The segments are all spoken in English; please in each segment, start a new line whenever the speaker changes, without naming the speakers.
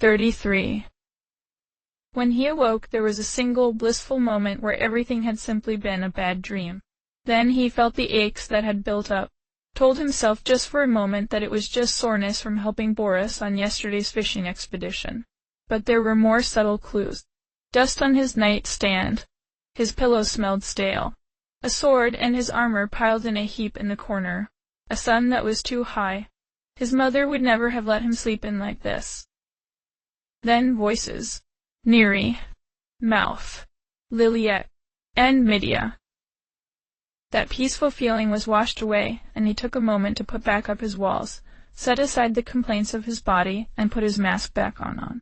33. When he awoke, there was a single blissful moment where everything had simply been a bad dream. Then he felt the aches that had built up, told himself just for a moment that it was just soreness from helping Boris on yesterday's fishing expedition. But there were more subtle clues. Dust on his nightstand. His pillow smelled stale. A sword and his armor piled in a heap in the corner. A sun that was too high. His mother would never have let him sleep in like this. Then voices. Neri, Mouth, Liliette, and Midia. That peaceful feeling was washed away, and he took a moment to put back up his walls, set aside the complaints of his body, and put his mask back on.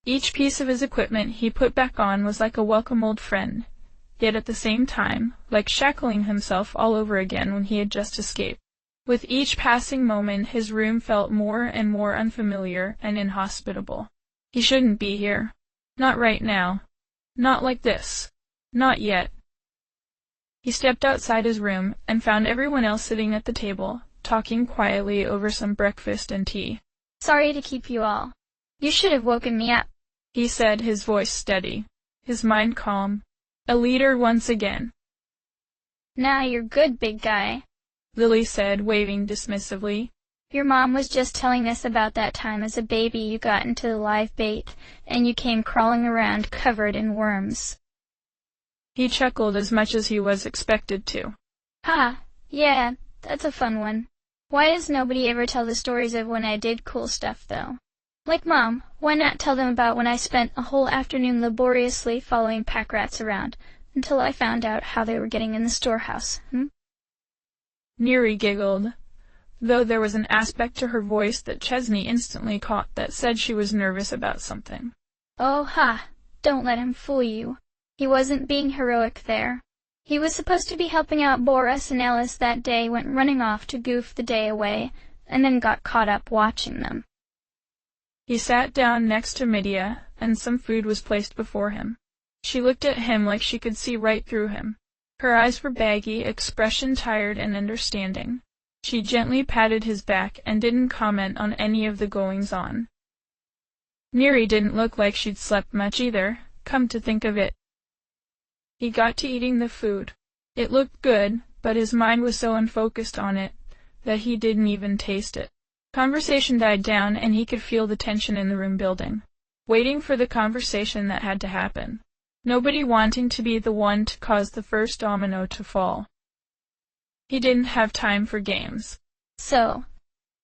Each piece of his equipment he put back on was like a welcome old friend, yet at the same time, like shackling himself all over again when he had just escaped. With each passing moment, his room felt more and more unfamiliar and inhospitable. He shouldn't be here. Not right now. Not like this. Not yet. He stepped outside his room and found everyone else sitting at the table, talking quietly over some breakfast and tea.
"Sorry to keep you all. You should have woken me up,"
he said, his voice steady, his mind calm. A leader once again.
"Now you're good, big guy,"
Lily said, waving dismissively.
"Your mom was just telling us about that time as a baby you got into the live bait, and you came crawling around covered in worms."
He chuckled as much as he was expected to.
"Ha, yeah, that's a fun one. Why does nobody ever tell the stories of when I did cool stuff, though? Like Mom, why not tell them about when I spent a whole afternoon laboriously following pack rats around, until I found out how they were getting in the storehouse,
Neri giggled, though there was an aspect to her voice that Chesney instantly caught that said she was nervous about something.
"Oh, ha! Don't let him fool you. He wasn't being heroic there. He was supposed to be helping out Boris and Alice that day, went running off to goof the day away, and then got caught up watching them."
He sat down next to Midia, and some food was placed before him. She looked at him like she could see right through him. Her eyes were baggy, expression tired and understanding. She gently patted his back and didn't comment on any of the goings-on. Neri didn't look like she'd slept much either, come to think of it. He got to eating the food. It looked good, but his mind was so unfocused on it that he didn't even taste it. Conversation died down, and he could feel the tension in the room building, waiting for the conversation that had to happen. Nobody wanting to be the one to cause the first domino to fall. He didn't have time for games.
"So,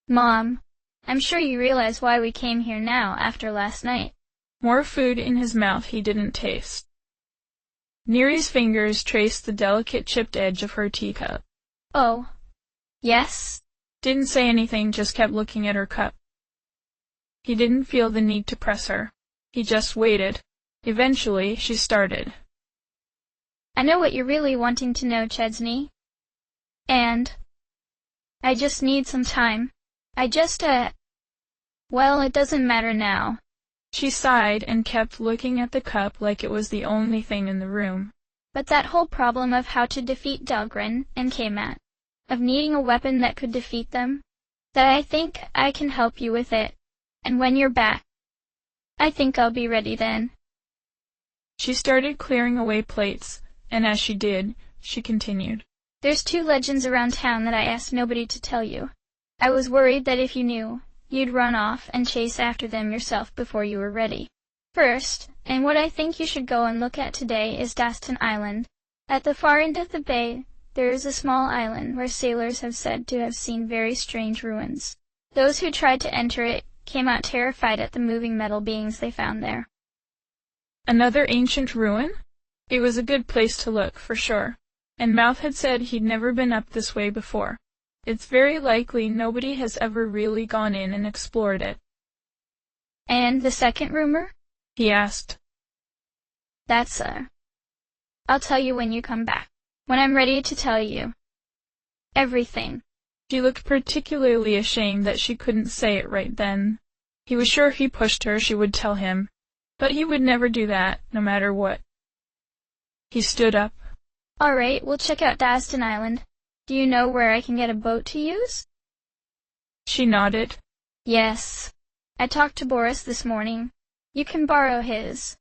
Mom, I'm sure you realize why we came here now after last night."
More food in his mouth he didn't taste. Neri's fingers traced the delicate chipped edge of her teacup.
"Oh, yes?"
Didn't say anything, just kept looking at her cup. He didn't feel the need to press her. He just waited. Eventually, she started.
"I know what you're really wanting to know, Chesney. And I just need some time. Well, it doesn't matter now."
She sighed and kept looking at the cup like it was the only thing in the room.
"But that whole problem of how to defeat Dahlgren and Kmat, of needing a weapon that could defeat them, that I think I can help you with it, and when you're back, I think I'll be ready then."
She started clearing away plates, and as she did, she continued.
"There's 2 legends around town that I asked nobody to tell you. I was worried that if you knew, you'd run off and chase after them yourself before you were ready. First, and what I think you should go and look at today, is Daston Island. At the far end of the bay, there is a small island where sailors have said to have seen very strange ruins. Those who tried to enter it came out terrified at the moving metal beings they found there."
Another ancient ruin? It was a good place to look, for sure. And Mouth had said he'd never been up this way before. It's very likely nobody has ever really gone in and explored it.
"And the second rumor?"
he asked.
"That's, I'll tell you when you come back. When I'm ready to tell you everything."
She looked particularly ashamed that she couldn't say it right then. He was sure if he pushed her, she would tell him. But he would never do that, no matter what. He stood up.
"All right, we'll check out Daston Island. Do you know where I can get a boat to use?"
She nodded.
"Yes. I talked to Boris this morning. You can borrow his.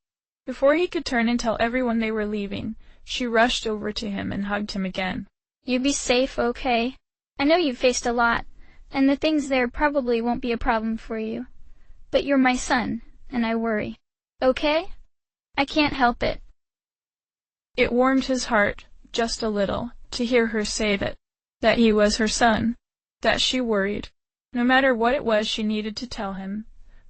Before he could turn and tell everyone they were leaving, she rushed over to him and hugged him again.
You be safe, okay? I know you've faced a lot, and the things there probably won't be a problem for you. But you're my son, and I worry. Okay? I can't help it.
It warmed his heart, just a little, to hear her say that he was her son, that she worried. No matter what it was she needed to tell him,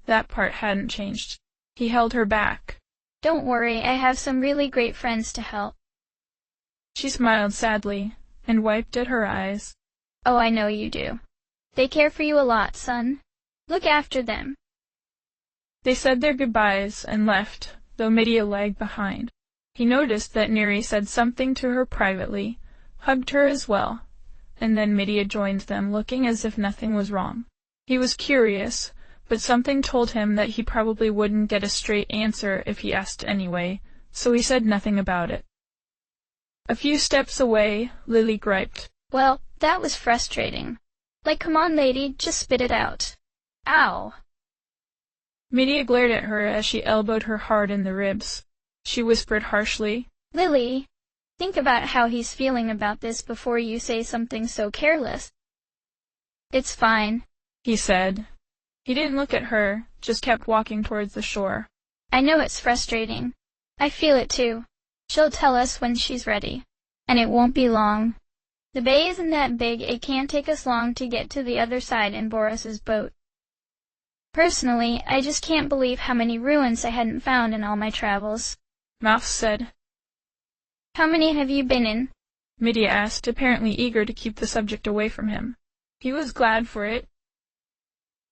that part hadn't changed. He held her back.
Don't worry, I have some really great friends to help.
She smiled sadly, and wiped at her eyes.
Oh, I know you do. They care for you a lot, son. Look after them.
They said their goodbyes and left, though Midia lagged behind. He noticed that Neri said something to her privately, hugged her as well, and then Midia joined them, looking as if nothing was wrong. He was curious, but something told him that he probably wouldn't get a straight answer if he asked anyway, so he said nothing about it. A few steps away, Lily griped.
Well, that was frustrating. Like, come on, lady, just spit it out. Ow!
Midia glared at her as she elbowed her hard in the ribs. She whispered harshly,
Lily, think about how he's feeling about this before you say something so careless. It's fine,
he said. He didn't look at her, just kept walking towards the shore.
I know it's frustrating. I feel it too. She'll tell us when she's ready. And it won't be long. The bay isn't that big, it can't take us long to get to the other side in Boris's boat. Personally, I just can't believe how many ruins I hadn't found in all my travels.
Mouse said.
How many have you been in?
Midia asked, apparently eager to keep the subject away from him. He was glad for it.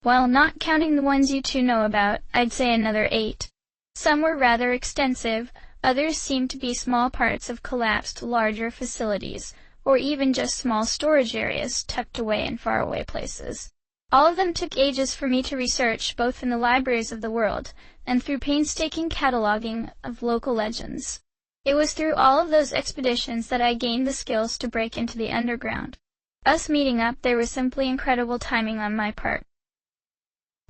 Well, not counting the ones you two know about, I'd say another 8. Some were rather extensive, others seemed to be small parts of collapsed larger facilities, or even just small storage areas tucked away in faraway places. All of them took ages for me to research, both in the libraries of the world and through painstaking cataloging of local legends. It was through all of those expeditions that I gained the skills to break into the underground. Us meeting up, there was simply incredible timing on my part.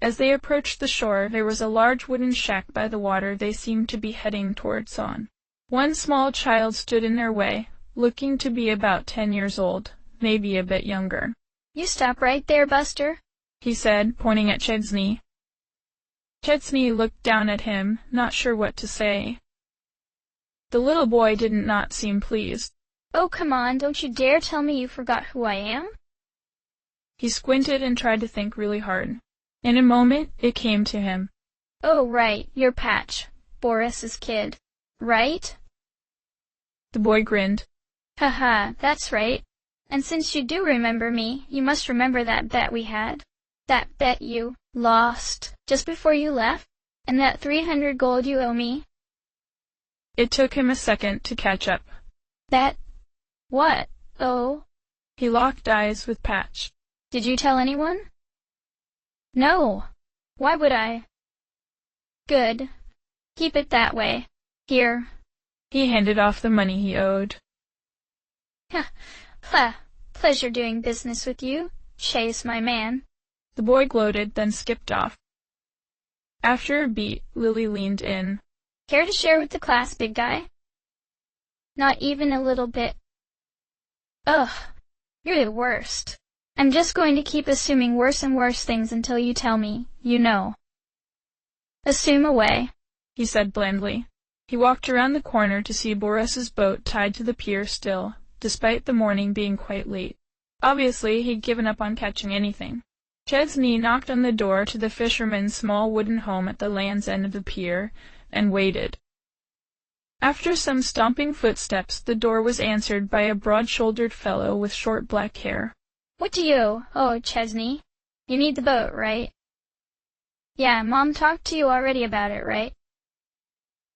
As they approached the shore, there was a large wooden shack by the water they seemed to be heading towards on. One small child stood in their way, looking to be about 10 years old, maybe a bit younger.
You stop right there, Buster,
he said, pointing at Chesney. Chesney looked down at him, not sure what to say. The little boy did not seem pleased.
Oh, come on, don't you dare tell me you forgot who I am?
He squinted and tried to think really hard. In a moment, it came to him.
Oh, right, you're Patch, Boris's kid, right?
The boy grinned.
Haha, that's right. And since you do remember me, you must remember that bet we had. That bet you lost just before you left, and that 300 gold you owe me.
It took him a second to catch up.
That... what? Oh.
He locked eyes with Patch.
Did you tell anyone? No. Why would I? Good. Keep it that way. Here.
He handed off the money he owed.
Pleasure doing business with you, Chase, my man.
The boy gloated, then skipped off. After a beat, Lily leaned in.
Care to share with the class, big guy? Not even a little bit. Ugh, you're the worst. I'm just going to keep assuming worse and worse things until you tell me, you know. Assume away,
he said blandly. He walked around the corner to see Boris's boat tied to the pier still, despite the morning being quite late. Obviously, he'd given up on catching anything. Chesney knocked on the door to the fisherman's small wooden home at the land's end of the pier, and waited. After some stomping footsteps, the door was answered by a broad-shouldered fellow with short black hair.
What do you... Oh, Chesney. You need the boat, right? Yeah, Mom talked to you already about it, right?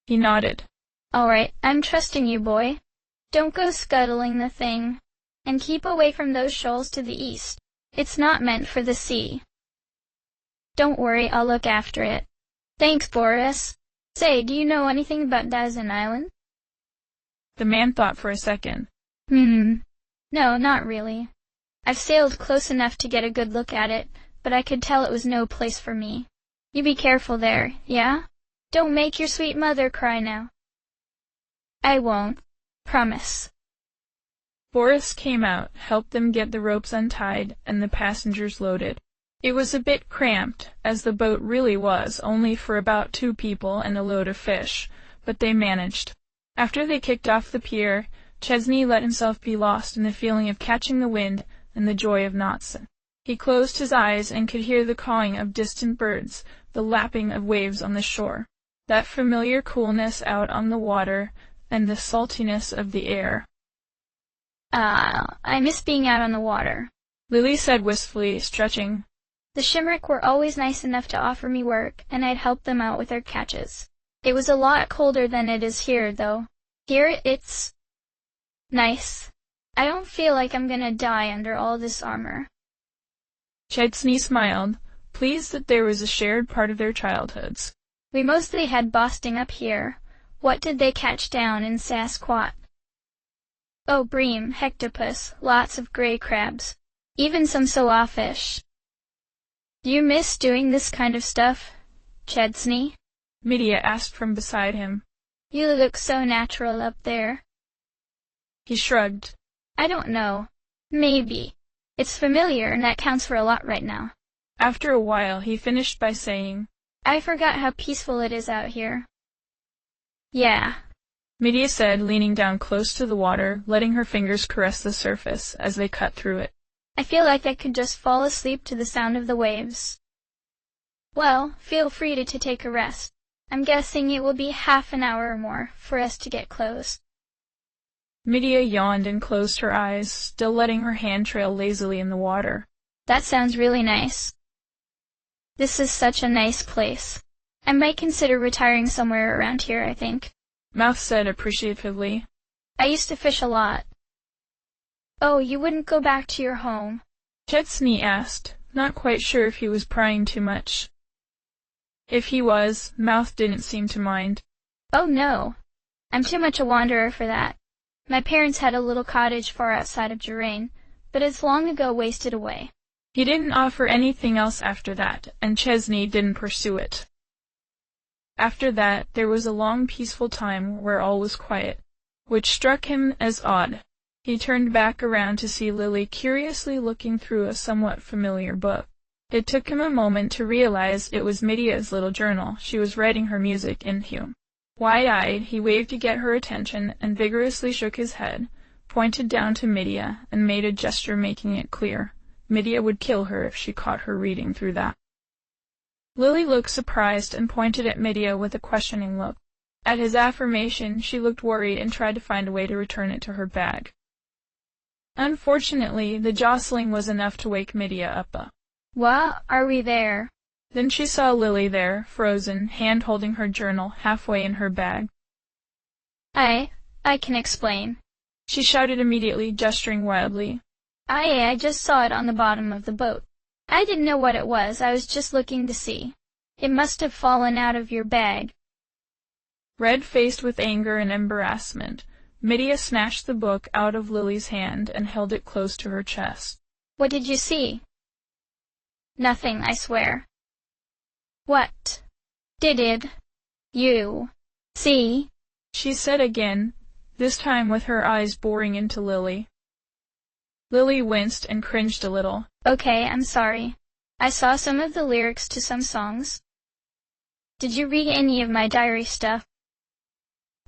He nodded.
All right, I'm trusting you, boy. Don't go scuttling the thing. And keep away from those shoals to the east. It's not meant for the sea. Don't worry, I'll look after it. Thanks, Boris. Say, do you know anything about Dazen Island?
The man thought for a second.
No, not really. I've sailed close enough to get a good look at it, but I could tell it was no place for me. You be careful there, yeah? Don't make your sweet mother cry now. I won't. Promise.
Boris came out, helped them get the ropes untied, and the passengers loaded. It was a bit cramped, as the boat really was only for about 2 people and a load of fish, but they managed. After they kicked off the pier, Chesney let himself be lost in the feeling of catching the wind and the joy of knots. He closed his eyes and could hear the cawing of distant birds, the lapping of waves on the shore, that familiar coolness out on the water, and the saltiness of the air.
I miss being out on the water,
Lily said wistfully, stretching.
The Shimrick were always nice enough to offer me work, and I'd help them out with their catches. It was a lot colder than it is here, though. Here it's nice. I don't feel like I'm gonna die under all this armor.
Chesney smiled, pleased that there was a shared part of their childhoods.
We mostly had Bosting up here. What did they catch down in Sasquatch? Oh, bream, hectopus, lots of gray crabs, even some sawfish. Do you miss doing this kind of stuff, Chesney?
Medea asked from beside him.
You look so natural up there.
He shrugged.
I don't know. Maybe. It's familiar, and that counts for a lot right now.
After a while, he finished by saying,
I forgot how peaceful it is out here. Yeah,
Medea said, leaning down close to the water, letting her fingers caress the surface as they cut through it.
I feel like I could just fall asleep to the sound of the waves. Well, feel free to take a rest. I'm guessing it will be half an hour or more for us to get close.
Medea yawned and closed her eyes, still letting her hand trail lazily in the water.
That sounds really nice. This is such a nice place. I might consider retiring somewhere around here, I think.
Mouth said appreciatively.
I used to fish a lot. Oh, you wouldn't go back to your home?
Chesney asked, not quite sure if he was prying too much. If he was, Mouth didn't seem to mind.
Oh no. I'm too much a wanderer for that. My parents had a little cottage far outside of Jerain, but it's long ago wasted away.
He didn't offer anything else after that, and Chesney didn't pursue it. After that, there was a long peaceful time where all was quiet, which struck him as odd. He turned back around to see Lily curiously looking through a somewhat familiar book. It took him a moment to realize it was Medea's little journal. She was writing her music in Hume. Wide-eyed, he waved to get her attention and vigorously shook his head, pointed down to Medea, and made a gesture making it clear. Medea would kill her if she caught her reading through that. Lily looked surprised and pointed at Medea with a questioning look. At his affirmation, she looked worried and tried to find a way to return it to her bag. Unfortunately, the jostling was enough to wake Medea up.
What? Are we there?
Then she saw Lily there, frozen, hand holding her journal halfway in her bag.
I can explain.
She shouted immediately, gesturing wildly.
I just saw it on the bottom of the boat. I didn't know what it was, I was just looking to see. It must have fallen out of your bag.
Red-faced with anger and embarrassment, Medea snatched the book out of Lily's hand and held it close to her chest.
What did you see? Nothing, I swear. What did you see?
She said again, this time with her eyes boring into Lily. Lily winced and cringed a little.
Okay, I'm sorry. I saw some of the lyrics to some songs. Did you read any of my diary stuff?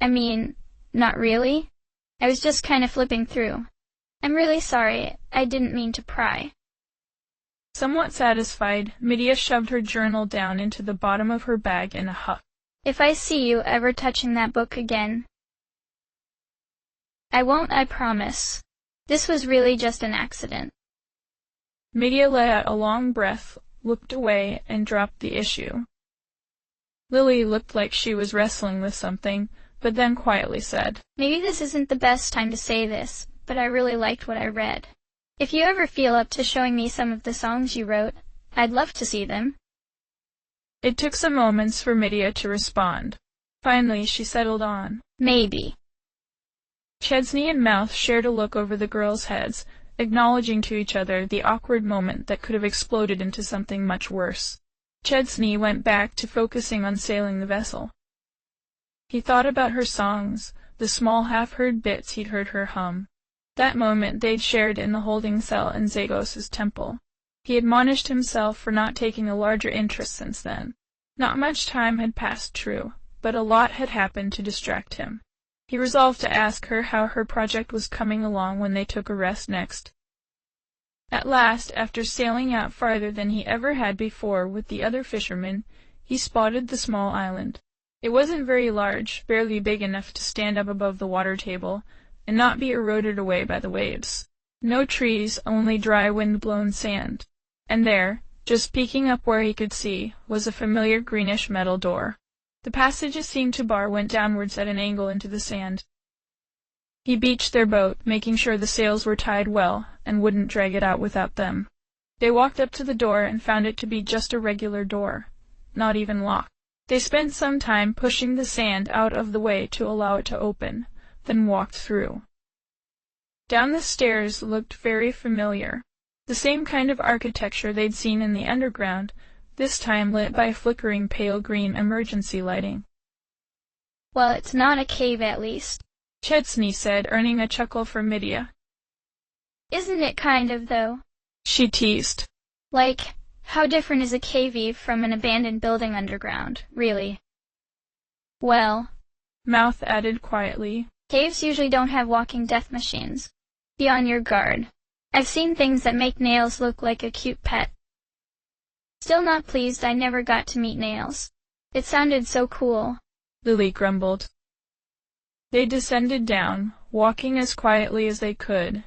I mean, not really. I was just kind of flipping through. I'm really sorry, I didn't mean to pry.
Somewhat satisfied, Medea shoved her journal down into the bottom of her bag in a huff.
If I see you ever touching that book again, I won't, I promise. This was really just an accident.
Medea let out a long breath, looked away, and dropped the issue. Lily looked like she was wrestling with something, but then quietly said,
Maybe this isn't the best time to say this, but I really liked what I read. If you ever feel up to showing me some of the songs you wrote, I'd love to see them.
It took some moments for Medea to respond. Finally, she settled on,
Maybe.
Chesney and Mouth shared a look over the girls' heads, acknowledging to each other the awkward moment that could have exploded into something much worse. Chesney went back to focusing on sailing the vessel. He thought about her songs, the small half-heard bits he'd heard her hum. That moment they'd shared in the holding cell in Zagos's temple. He admonished himself for not taking a larger interest since then. Not much time had passed, true, but a lot had happened to distract him. He resolved to ask her how her project was coming along when they took a rest next. At last, after sailing out farther than he ever had before with the other fishermen, he spotted the small island. It wasn't very large, barely big enough to stand up above the water table and not be eroded away by the waves. No trees, only dry wind-blown sand. And there, just peeking up where he could see, was a familiar greenish metal door. The passage it seemed to bar went downwards at an angle into the sand. He beached their boat, making sure the sails were tied well and wouldn't drag it out without them. They walked up to the door and found it to be just a regular door, not even locked. They spent some time pushing the sand out of the way to allow it to open, then walked through. Down the stairs looked very familiar. The same kind of architecture they'd seen in the underground, this time lit by flickering pale green emergency lighting.
Well, it's not a cave at least,
Chesney said, earning a chuckle for Medea.
Isn't it kind of, though?
She teased.
Like, how different is a cave from an abandoned building underground, really? Well,
Mouth added quietly,
caves usually don't have walking death machines. Be on your guard. I've seen things that make Nails look like a cute pet. Still not pleased I never got to meet Nails. It sounded so cool,
Lily grumbled. They descended down, walking as quietly as they could,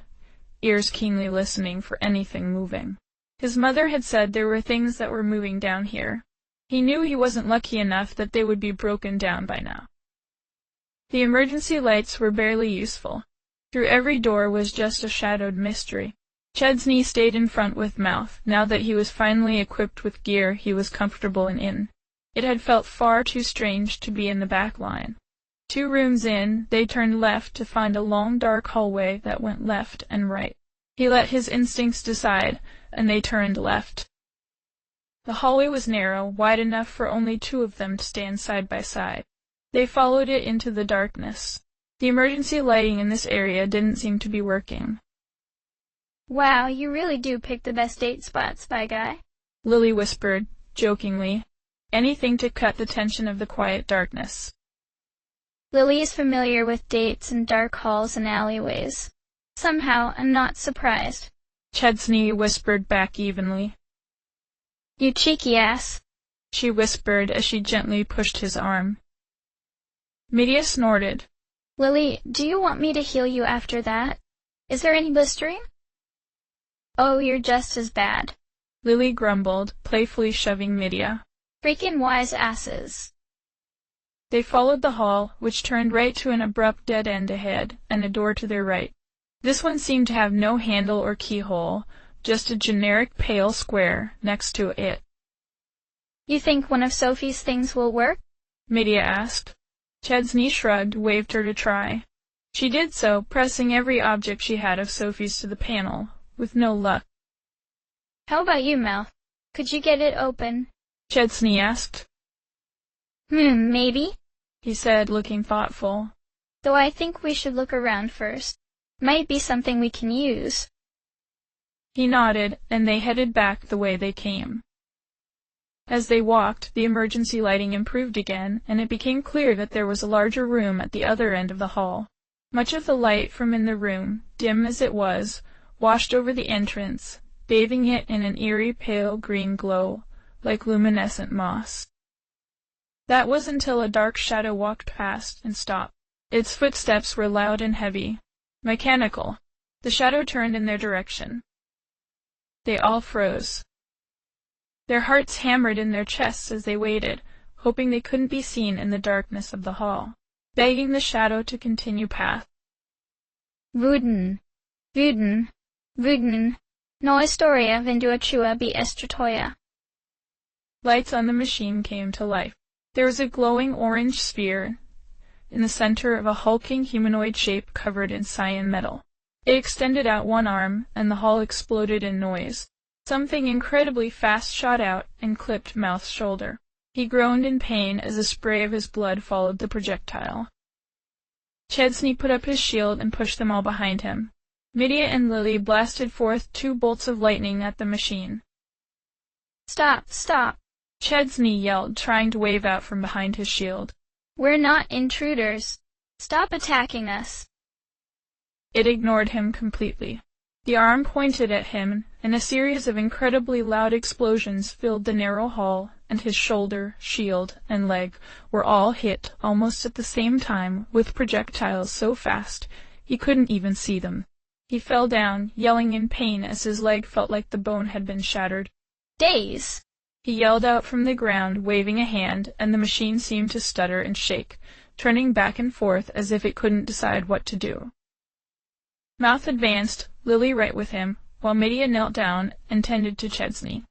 ears keenly listening for anything moving. His mother had said there were things that were moving down here. He knew he wasn't lucky enough that they would be broken down by now. The emergency lights were barely useful. Through every door was just a shadowed mystery. Chesney stayed in front with Mouth, now that he was finally equipped with gear he was comfortable in. It had felt far too strange to be in the back line. 2 rooms in, they turned left to find a long dark hallway that went left and right. He let his instincts decide, and they turned left. The hallway was narrow, wide enough for only 2 of them to stand side by side. They followed it into the darkness. The emergency lighting in this area didn't seem to be working.
Wow, you really do pick the best date spots, Spy Guy,
Lily whispered, jokingly, anything to cut the tension of the quiet darkness.
Lily is familiar with dates and dark halls and alleyways. Somehow, I'm not surprised,
Chesney whispered back evenly.
You cheeky ass,
she whispered as she gently pushed his arm. Medea snorted.
Lily, do you want me to heal you after that? Is there any blistering? Oh, you're just as bad,
Lily grumbled, playfully shoving Medea.
Freakin' wise asses.
They followed the hall, which turned right to an abrupt dead end ahead, and a door to their right. This one seemed to have no handle or keyhole, just a generic pale square next to it.
You think one of Sophie's things will work?
Medea asked. Chesney shrugged, waved her to try. She did so, pressing every object she had of Sophie's to the panel, with no luck.
How about you, Mouth? Could you get it open?
Chesney asked.
Maybe,
he said, looking thoughtful.
Though I think we should look around first. Might be something we can use.
He nodded, and they headed back the way they came. As they walked, the emergency lighting improved again, and it became clear that there was a larger room at the other end of the hall. Much of the light from in the room, dim as it was, washed over the entrance, bathing it in an eerie pale green glow, like luminescent moss. That was until a dark shadow walked past and stopped. Its footsteps were loud and heavy, mechanical. The shadow turned in their direction. They all froze. Their hearts hammered in their chests as they waited, hoping they couldn't be seen in the darkness of the hall, begging the shadow to continue path.
Wooden, no historia venduachua be estratoya.
Lights on the machine came to life. There was a glowing orange sphere in the center of a hulking humanoid shape covered in cyan metal. It extended out one arm, and the hall exploded in noise. Something incredibly fast shot out and clipped Mouth's shoulder. He groaned in pain as a spray of his blood followed the projectile. Chesney put up his shield and pushed them all behind him. Medea and Lily blasted forth 2 bolts of lightning at the machine.
Stop, stop!
Chesney yelled, trying to wave out from behind his shield.
We're not intruders. Stop attacking us.
It ignored him completely. The arm pointed at him, and a series of incredibly loud explosions filled the narrow hall, and his shoulder, shield, and leg were all hit almost at the same time with projectiles so fast he couldn't even see them. He fell down, yelling in pain as his leg felt like the bone had been shattered.
Daze!
He yelled out from the ground, waving a hand, and the machine seemed to stutter and shake, turning back and forth as if it couldn't decide what to do. Mouth advanced, Lily right with him, while Medea knelt down and tended to Chesney.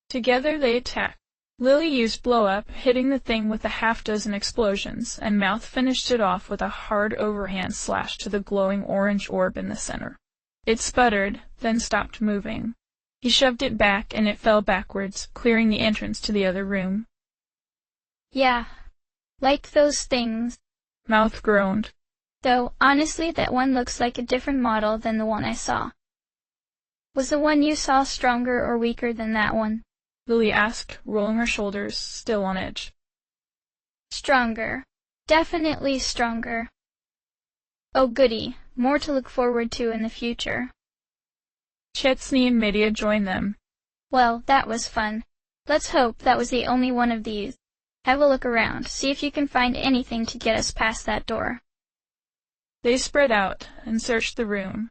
Together they attacked. Lily used blow-up, hitting the thing with a half-dozen explosions, and Mouth finished it off with a hard overhand slash to the glowing orange orb in the center. It sputtered, then stopped moving. He shoved it back, and it fell backwards, clearing the entrance to the other room.
Yeah, like those things.
Mouth groaned.
Though, honestly, that one looks like a different model than the one I saw. Was the one you saw stronger or weaker than that one?
Lily asked, rolling her shoulders, still on edge.
Stronger. Definitely stronger. Oh goody, more to look forward to in the future.
Chesney and Medea joined them.
Well, that was fun. Let's hope that was the only one of these. Have a look around, see if you can find anything to get us past that door.
They spread out and searched the room.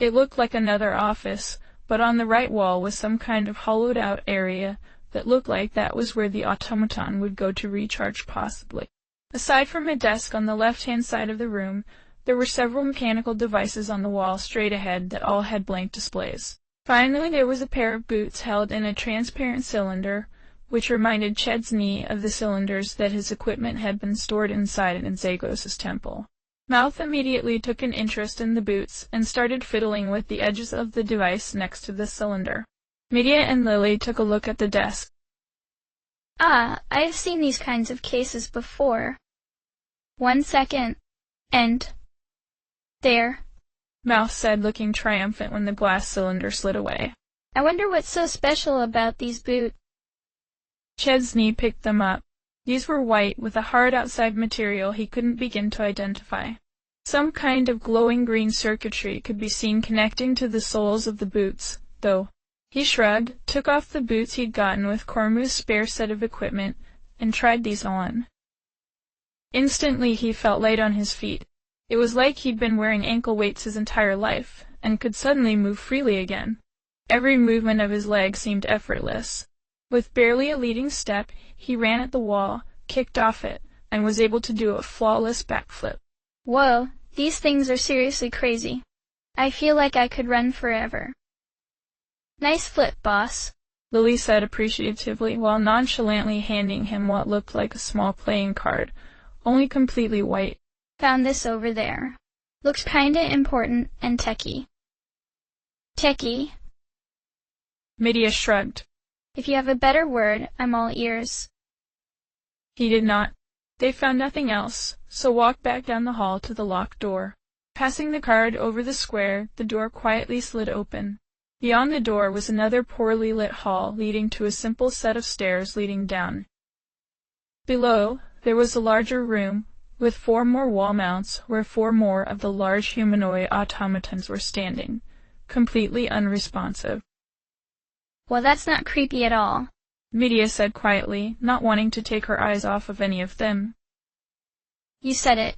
It looked like another office, but on the right wall was some kind of hollowed-out area that looked like that was where the automaton would go to recharge possibly. Aside from a desk on the left-hand side of the room, there were several mechanical devices on the wall straight ahead that all had blank displays. Finally, there was a pair of boots held in a transparent cylinder, which reminded Chesney of the cylinders that his equipment had been stored inside in Zagos' temple. Mouth immediately took an interest in the boots and started fiddling with the edges of the device next to the cylinder. Medea and Lily took a look at the desk.
Ah, I've seen these kinds of cases before. 1 second. And... there.
Mouth said, looking triumphant when the glass cylinder slid away.
I wonder what's so special about these boots.
Chesney picked them up. These were white, with a hard outside material he couldn't begin to identify. Some kind of glowing green circuitry could be seen connecting to the soles of the boots, though. He shrugged, took off the boots he'd gotten with Cormu's spare set of equipment, and tried these on. Instantly he felt light on his feet. It was like he'd been wearing ankle weights his entire life, and could suddenly move freely again. Every movement of his leg seemed effortless. With barely a leading step, he ran at the wall, kicked off it, and was able to do a flawless backflip.
Whoa, these things are seriously crazy. I feel like I could run forever. Nice flip, boss,
Lily said appreciatively while nonchalantly handing him what looked like a small playing card, only completely white.
Found this over there. Looks kinda important and techy. Techy?
Medea shrugged.
If you have a better word, I'm all ears.
He did not. They found nothing else, so walked back down the hall to the locked door. Passing the card over the square, the door quietly slid open. Beyond the door was another poorly lit hall leading to a simple set of stairs leading down. Below, there was a larger room, with 4 more wall mounts where 4 more of the large humanoid automatons were standing, completely unresponsive.
Well, that's not creepy at all,
Medea said quietly, not wanting to take her eyes off of any of them.
You said it.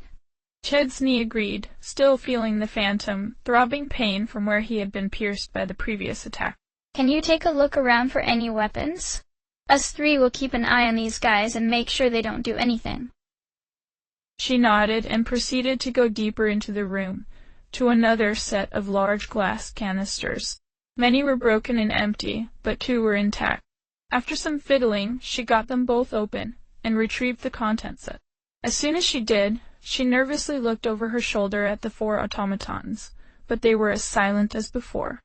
Chesney agreed, still feeling the phantom, throbbing pain from where he had been pierced by the previous attack.
Can you take a look around for any weapons? Us 3 will keep an eye on these guys and make sure they don't do anything.
She nodded and proceeded to go deeper into the room, to another set of large glass canisters. Many were broken and empty, but 2 were intact. After some fiddling, she got them both open, and retrieved the contents. As soon as she did, she nervously looked over her shoulder at the 4 automatons, but they were as silent as before.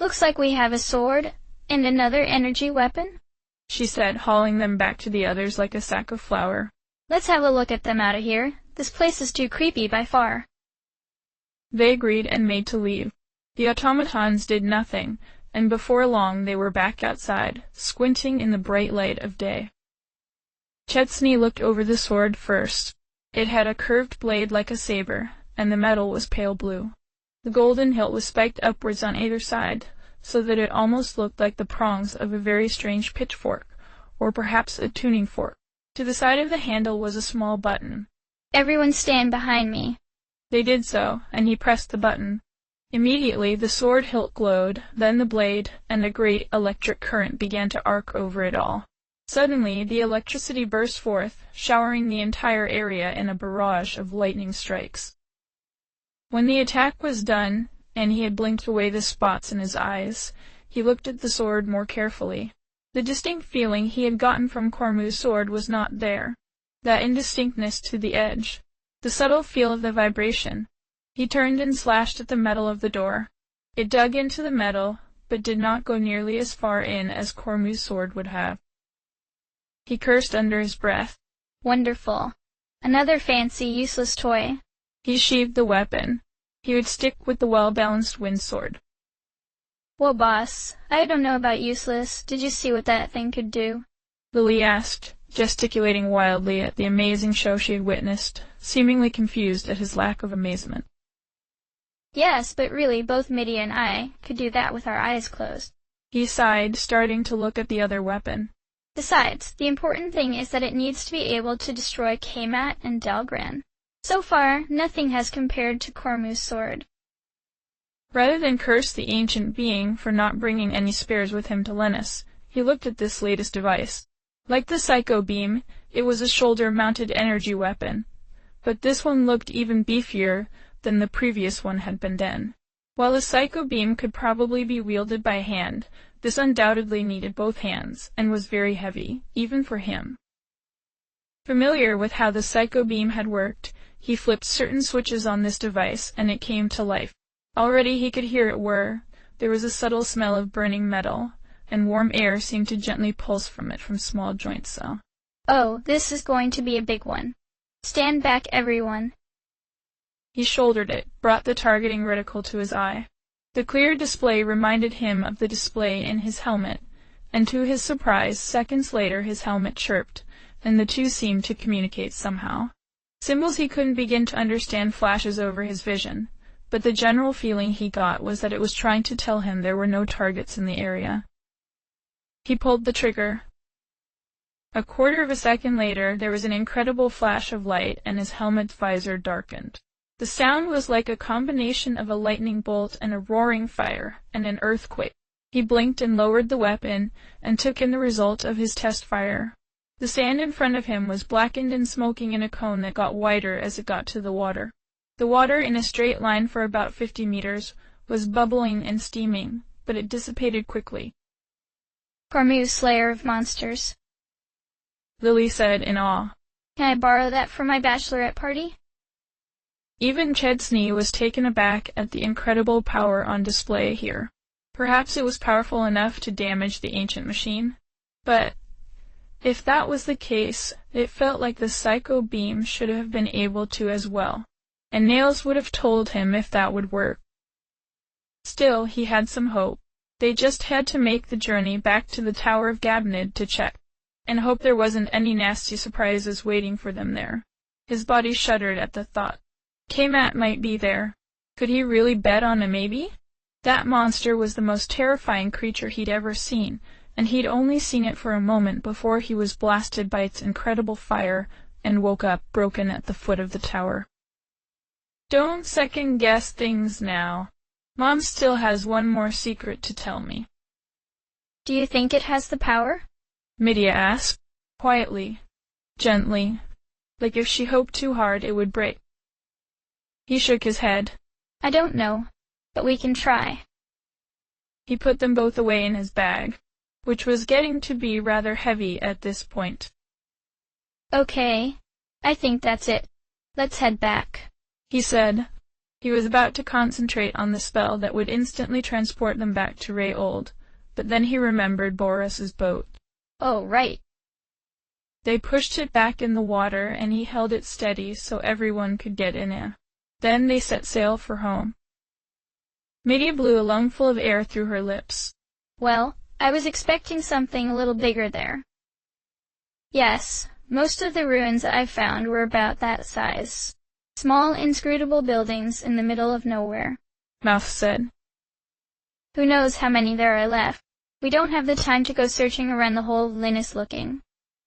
Looks like we have a sword and another energy weapon,
she said, hauling them back to the others like a sack of flour.
Let's have a look at them out of here. This place is too creepy by far.
They agreed and made to leave. The automatons did nothing, and before long they were back outside, squinting in the bright light of day. Chesney looked over the sword first. It had a curved blade like a saber, and the metal was pale blue. The golden hilt was spiked upwards on either side, so that it almost looked like the prongs of a very strange pitchfork, or perhaps a tuning fork. To the side of the handle was a small button.
Everyone stand behind me.
They did so, and he pressed the button. Immediately the sword hilt glowed, then the blade, and a great electric current began to arc over it all. Suddenly the electricity burst forth, showering the entire area in a barrage of lightning strikes. When the attack was done, and he had blinked away the spots in his eyes, he looked at the sword more carefully. The distinct feeling he had gotten from Cormu's sword was not there. That indistinctness to the edge. The subtle feel of the vibration. He turned and slashed at the metal of the door. It dug into the metal, but did not go nearly as far in as Cormu's sword would have. He cursed under his breath.
Wonderful. Another fancy, useless toy.
He sheathed the weapon. He would stick with the well-balanced wind sword.
Well, boss, I don't know about useless. Did you see what that thing could do?
Lily asked, gesticulating wildly at the amazing show she had witnessed, seemingly confused at his lack of amazement.
Yes, but really, both Mitty and I could do that with our eyes closed.
He sighed, starting to look at the other weapon.
Besides, the important thing is that it needs to be able to destroy Kmat and Dalgran. So far, nothing has compared to Cormu's sword.
Rather than curse the ancient being for not bringing any spares with him to Lennis, he looked at this latest device. Like the Psycho Beam, it was a shoulder-mounted energy weapon, but this one looked even beefier than the previous one had been done. While the Psycho Beam could probably be wielded by hand, this undoubtedly needed both hands, and was very heavy, even for him. Familiar with how the Psycho Beam had worked, he flipped certain switches on this device, and it came to life. Already he could hear it whir. There was a subtle smell of burning metal, and warm air seemed to gently pulse from it from small joints.
Oh, this is going to be a big one. Stand back, everyone.
He shouldered it, brought the targeting reticle to his eye. The clear display reminded him of the display in his helmet, and to his surprise, seconds later his helmet chirped, and the two seemed to communicate somehow. Symbols he couldn't begin to understand flashes over his vision, but the general feeling he got was that it was trying to tell him there were no targets in the area. He pulled the trigger. A quarter of a second later, there was an incredible flash of light, and his helmet's visor darkened. The sound was like a combination of a lightning bolt and a roaring fire, and an earthquake. He blinked and lowered the weapon, and took in the result of his test fire. The sand in front of him was blackened and smoking in a cone that got wider as it got to the water. The water, in a straight line for about 50 meters, was bubbling and steaming, but it dissipated quickly.
Cormu, slayer of monsters.
Lily said in awe.
Can I borrow that for my bachelorette party?
Even Chesney was taken aback at the incredible power on display here. Perhaps it was powerful enough to damage the ancient machine, but if that was the case, it felt like the Psycho Beam should have been able to as well, and Nails would have told him if that would work. Still, he had some hope. They just had to make the journey back to the Tower of Gabnid to check, and hope there wasn't any nasty surprises waiting for them there. His body shuddered at the thought. Kmat might be there. Could he really bet on a maybe? That monster was the most terrifying creature he'd ever seen, and he'd only seen it for a moment before he was blasted by its incredible fire and woke up broken at the foot of the tower. Don't second-guess things now. Mom still has one more secret to tell me.
Do you think it has the power?
Midia asked, quietly, gently, like if she hoped too hard it would break. He shook his head.
I don't know, but we can try.
He put them both away in his bag, which was getting to be rather heavy at this point.
Okay, I think that's it. Let's head back,
he said. He was about to concentrate on the spell that would instantly transport them back to Raold, but then he remembered Boris's boat.
Oh, right.
They pushed it back in the water, and he held it steady so everyone could get in it. Then they set sail for home. Mitty blew a lungful of air through her lips.
Well, I was expecting something a little bigger there. Yes, most of the ruins I found were about that size. Small, inscrutable buildings in the middle of nowhere.
Mouth said.
Who knows how many there are left? We don't have the time to go searching around the whole of Linus looking.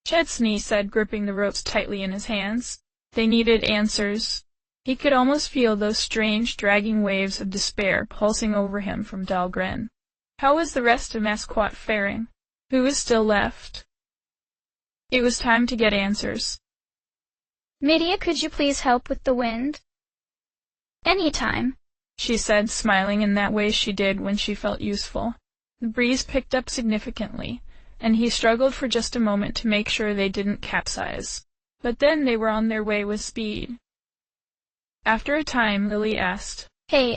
Chesney said, gripping the ropes tightly in his hands. They needed answers. He could almost feel those strange, dragging waves of despair pulsing over him from Dahlgren. How was the rest of Masquat faring? Who was still left? It was time to get answers.
Midia, could you please help with the wind? Any time,
she said, smiling in that way she did when she felt useful. The breeze picked up significantly, and he struggled for just a moment to make sure they didn't capsize. But then they were on their way with speed. After a time, Lily asked,
Hey,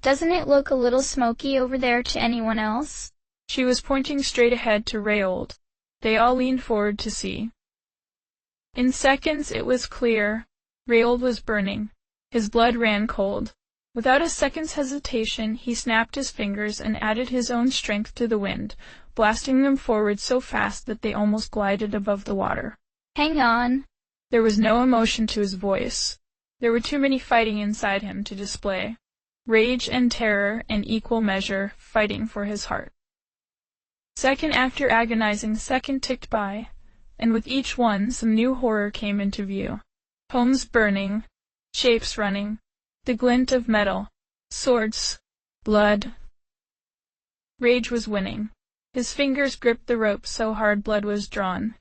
doesn't it look a little smoky over there to anyone else?
She was pointing straight ahead to Raold. They all leaned forward to see. In seconds it was clear. Raold was burning. His blood ran cold. Without a second's hesitation, he snapped his fingers and added his own strength to the wind, blasting them forward so fast that they almost glided above the water.
Hang on.
There was no emotion to his voice. There were too many fighting inside him to display. Rage and terror in equal measure, fighting for his heart. Second after agonizing second ticked by, and with each one some new horror came into view. Homes burning, shapes running, the glint of metal, swords, blood. Rage was winning. His fingers gripped the rope so hard blood was drawn.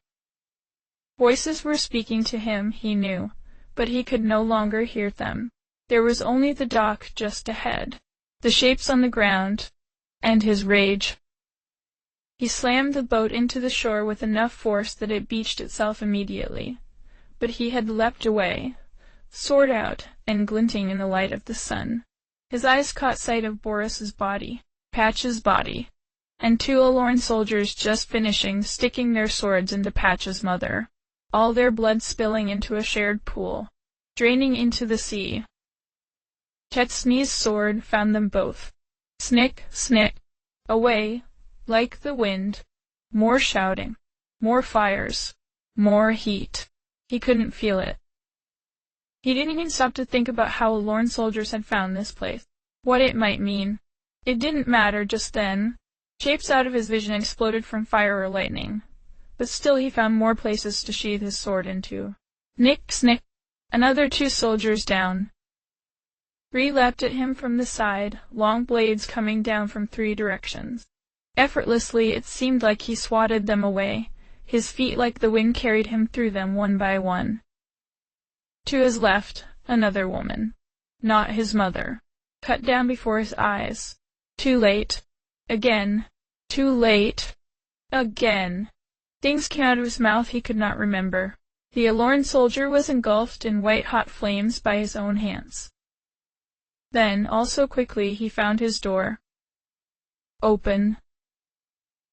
Voices were speaking to him, he knew, but he could no longer hear them. There was only the dock just ahead, the shapes on the ground, and his rage. He slammed the boat into the shore with enough force that it beached itself immediately. But he had leapt away, sword out and glinting in the light of the sun. His eyes caught sight of Boris's body, Patch's body, and two Alorn soldiers just finishing sticking their swords into Patch's mother, all their blood spilling into a shared pool, draining into the sea. Chesney's sword found them both. Snick, snick, away, like the wind, more shouting, more fires, more heat. He couldn't feel it. He didn't even stop to think about how Alorn soldiers had found this place, what it might mean. It didn't matter just then. Shapes out of his vision exploded from fire or lightning, but still he found more places to sheathe his sword into. Nick, snick, another two soldiers down. Three leapt at him from the side, long blades coming down from three directions. Effortlessly it seemed like he swatted them away, his feet like the wind carried him through them one by one. To his left, another woman. Not his mother. Cut down before his eyes. Too late. Again. Too late. Again. Things came out of his mouth he could not remember. The Alorn soldier was engulfed in white-hot flames by his own hands. Then, also quickly, he found his door. Open.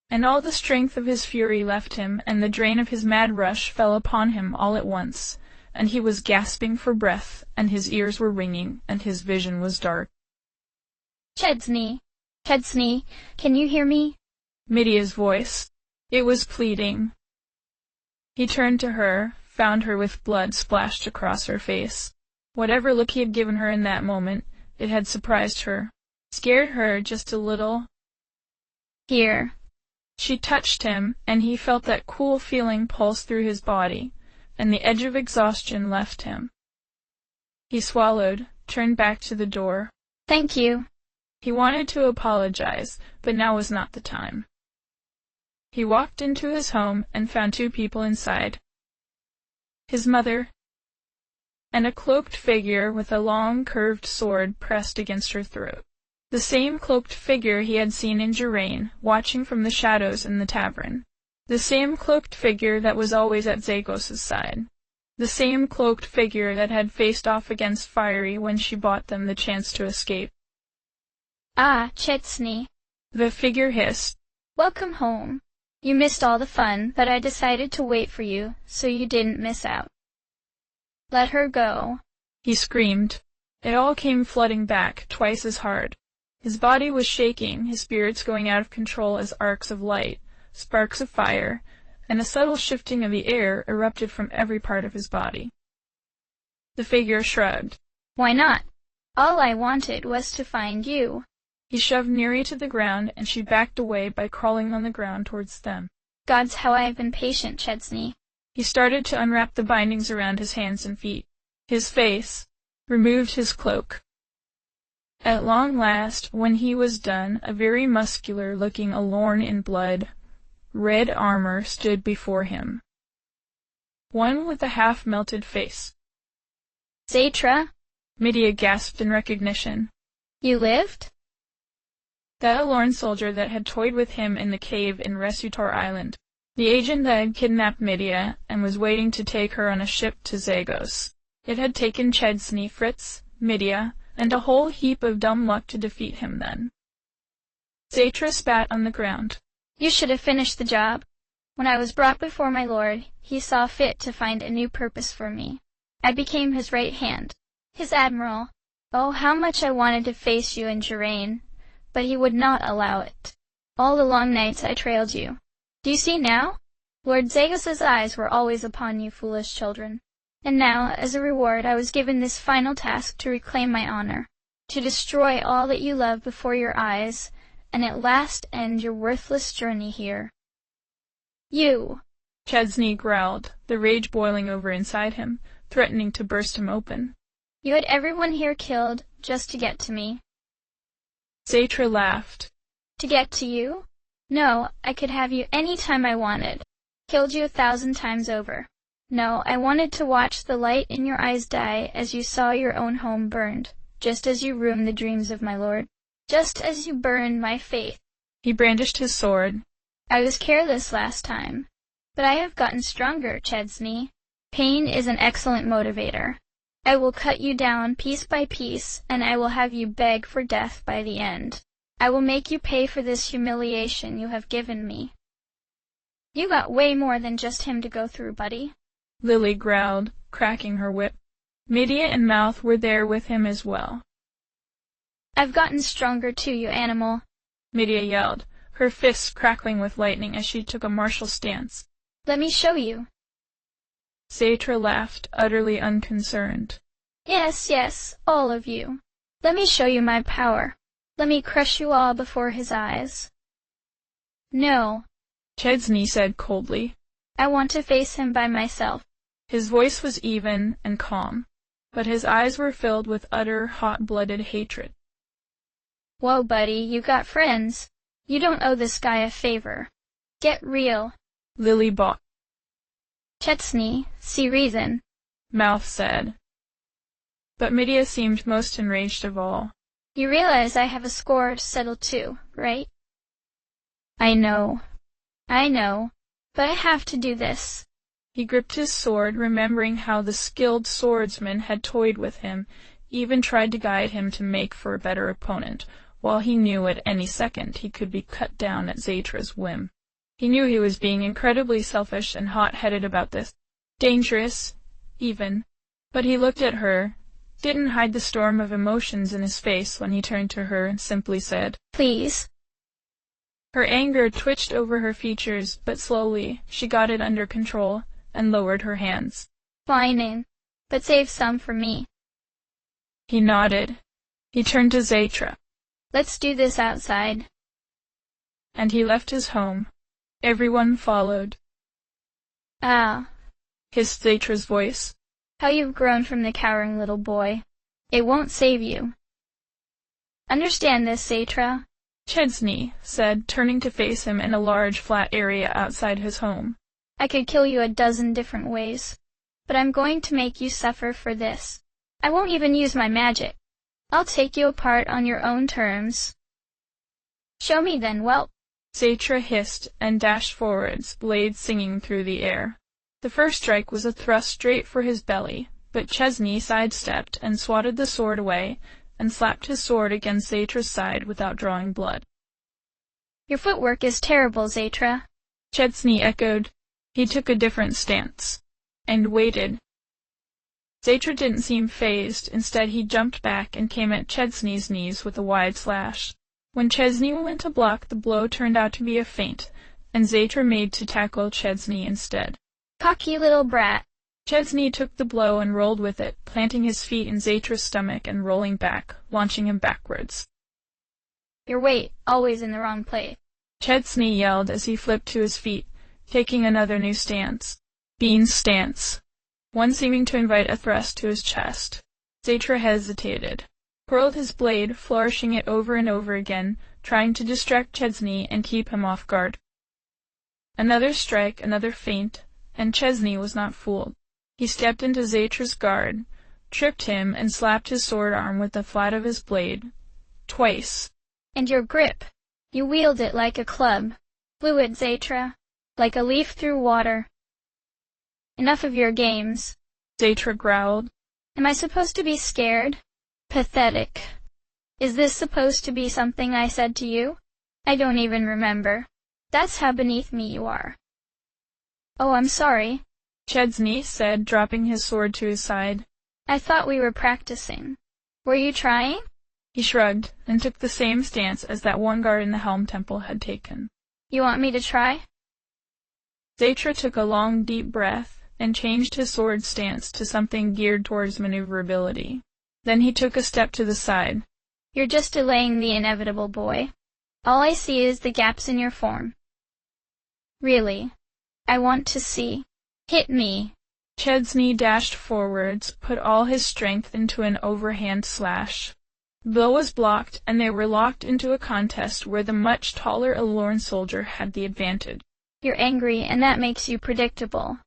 And all the strength of his fury left him, and the drain of his mad rush fell upon him all at once, and he was gasping for breath, and his ears were ringing, and his vision was dark.
Chesney, can you hear me?
Midia's voice. It was pleading. He turned to her, found her with blood splashed across her face. Whatever look he had given her in that moment, it had surprised her, scared her just a little.
Here.
She touched him, and he felt that cool feeling pulse through his body, and the edge of exhaustion left him. He swallowed, turned back to the door.
Thank you.
He wanted to apologize, but now was not the time. He walked into his home and found two people inside. His mother, and a cloaked figure with a long curved sword pressed against her throat. The same cloaked figure he had seen in Geraint, watching from the shadows in the tavern. The same cloaked figure that was always at Zagos's side. the same cloaked figure that had faced off against Fiery when she bought them the chance to escape.
Ah, Chetsney,
The figure hissed.
welcome home. You missed all the fun, but I decided to wait for you, so you didn't miss out. Let her go.
He screamed. It all came flooding back, twice as hard. His body was shaking, his spirits going out of control as arcs of light, sparks of fire, and a subtle shifting of the air erupted from every part of his body. The figure shrugged.
Why not? All I wanted was to find you.
He shoved Neri to the ground, and she backed away by crawling on the ground towards them.
God's how I have been patient, Chetsney.
He started to unwrap the bindings around his hands and feet. His face removed his cloak. At long last, when he was done, a very muscular-looking Alorn in blood, red armor stood before him. One with a half-melted face.
Zatra?
Medea gasped in recognition.
You lived?
That Alorn soldier that had toyed with him in the cave in Resutor Island. The agent that had kidnapped Medea and was waiting to take her on a ship to Zagos. It had taken Chetsney, Fritz, Medea, and a whole heap of dumb luck to defeat him then. Zatra spat on the ground.
You should have finished the job. When I was brought before my lord, he saw fit to find a new purpose for me. I became his right hand, his admiral. Oh, how much I wanted to face you in Geraint, but he would not allow it. All the long nights I trailed you. Do you see now? Lord Zagos's eyes were always upon you, foolish children. And now, as a reward, I was given this final task to reclaim my honor, to destroy all that you love before your eyes, and at last end your worthless journey here. You!
Chetsney growled, the rage boiling over inside him, threatening to burst him open.
You had everyone here killed just to get to me.
Zatra laughed.
To get to you? No, I could have you any time I wanted. Killed you 1,000 times over. No, I wanted to watch the light in your eyes die as you saw your own home burned, just as you ruined the dreams of my lord, just as you burned my faith.
He brandished his sword.
I was careless last time, but I have gotten stronger, Chetsney. Pain is an excellent motivator. I will cut you down piece by piece, and I will have you beg for death by the end. I will make you pay for this humiliation you have given me. You got way more than just him to go through, buddy.
Lily growled, cracking her whip. Medea and Mouth were there with him as well.
I've gotten stronger too, you animal.
Medea yelled, her fists crackling with lightning as she took a martial stance.
Let me show you.
Zatra laughed, utterly unconcerned.
Yes, yes, all of you. Let me show you my power. Let me crush you all before his eyes. No,
Chetsney said coldly.
I want to face him by myself.
His voice was even and calm, but his eyes were filled with utter, hot-blooded hatred.
Whoa, buddy, you got friends. You don't owe this guy a favor. Get real.
Lily balked.
Chetsney, see reason.
Mouth said. But Medea seemed most enraged of all.
You realize I have a score to settle too, right? I know, but I have to do this.
He gripped his sword, remembering how the skilled swordsman had toyed with him, even tried to guide him to make for a better opponent, while he knew at any second he could be cut down at Zatra's whim. He knew he was being incredibly selfish and hot-headed about this. Dangerous, even. But he looked at her, didn't hide the storm of emotions in his face when he turned to her and simply said,
Please.
Her anger twitched over her features, but slowly she got it under control and lowered her hands.
Fine in, but save some for me.
He nodded. He turned to Zatra.
Let's do this outside.
And he left his home. Everyone followed.
Ah,
Hissed Zatra's voice.
how you've grown from the cowering little boy. It won't save you. Understand this, Zatra?
Chetsney said, turning to face him in a large flat area outside his home.
I could kill you 12 different ways, but I'm going to make you suffer for this. I won't even use my magic. I'll take you apart on your own terms. Show me then, whelp.
Zatra hissed and dashed forwards, blades singing through the air. The first strike was a thrust straight for his belly, but Chesney sidestepped and swatted the sword away, and slapped his sword against Zatra's side without drawing blood.
Your footwork is terrible, Zatra.
Chesney echoed. He took a different stance, and waited. Zatra didn't seem fazed. Instead, he jumped back and came at Chesney's knees with a wide slash. When Chesney went to block, the blow turned out to be a feint, and Zatra made to tackle Chesney instead.
Cocky little brat.
Chesney took the blow and rolled with it, planting his feet in Zatra's stomach and rolling back, launching him backwards.
Your weight, always in the wrong place.
Chesney yelled as he flipped to his feet, taking another new stance. Bean's stance. One seeming to invite a thrust to his chest. Zatra hesitated, twirled his blade, flourishing it over and over again, trying to distract Chesney and keep him off guard. Another strike, another feint, and Chesney was not fooled. He stepped into Zatra's guard, tripped him, and slapped his sword arm with the flat of his blade. Twice.
And your grip. You wield it like a club. Fluid, Zatra. Like a leaf through water. Enough of your games.
Zatra growled.
Am I supposed to be scared? Pathetic. Is this supposed to be something I said to you? I don't even remember. That's how beneath me you are. Oh, I'm sorry.
Chesney said, dropping his sword to his side.
I thought we were practicing. Were you trying?
He shrugged, and took the same stance as that one guard in the Helm Temple had taken.
You want me to try?
Zatra took a long, deep breath, and changed his sword stance to something geared towards maneuverability. Then he took a step to the side.
You're just delaying the inevitable, boy. All I see is the gaps in your form. Really. I want to see. Hit me.
Chesney dashed forwards, put all his strength into an overhand slash. The blow was blocked, and they were locked into a contest where the much taller Alorn soldier had the advantage.
You're angry, and that makes you predictable.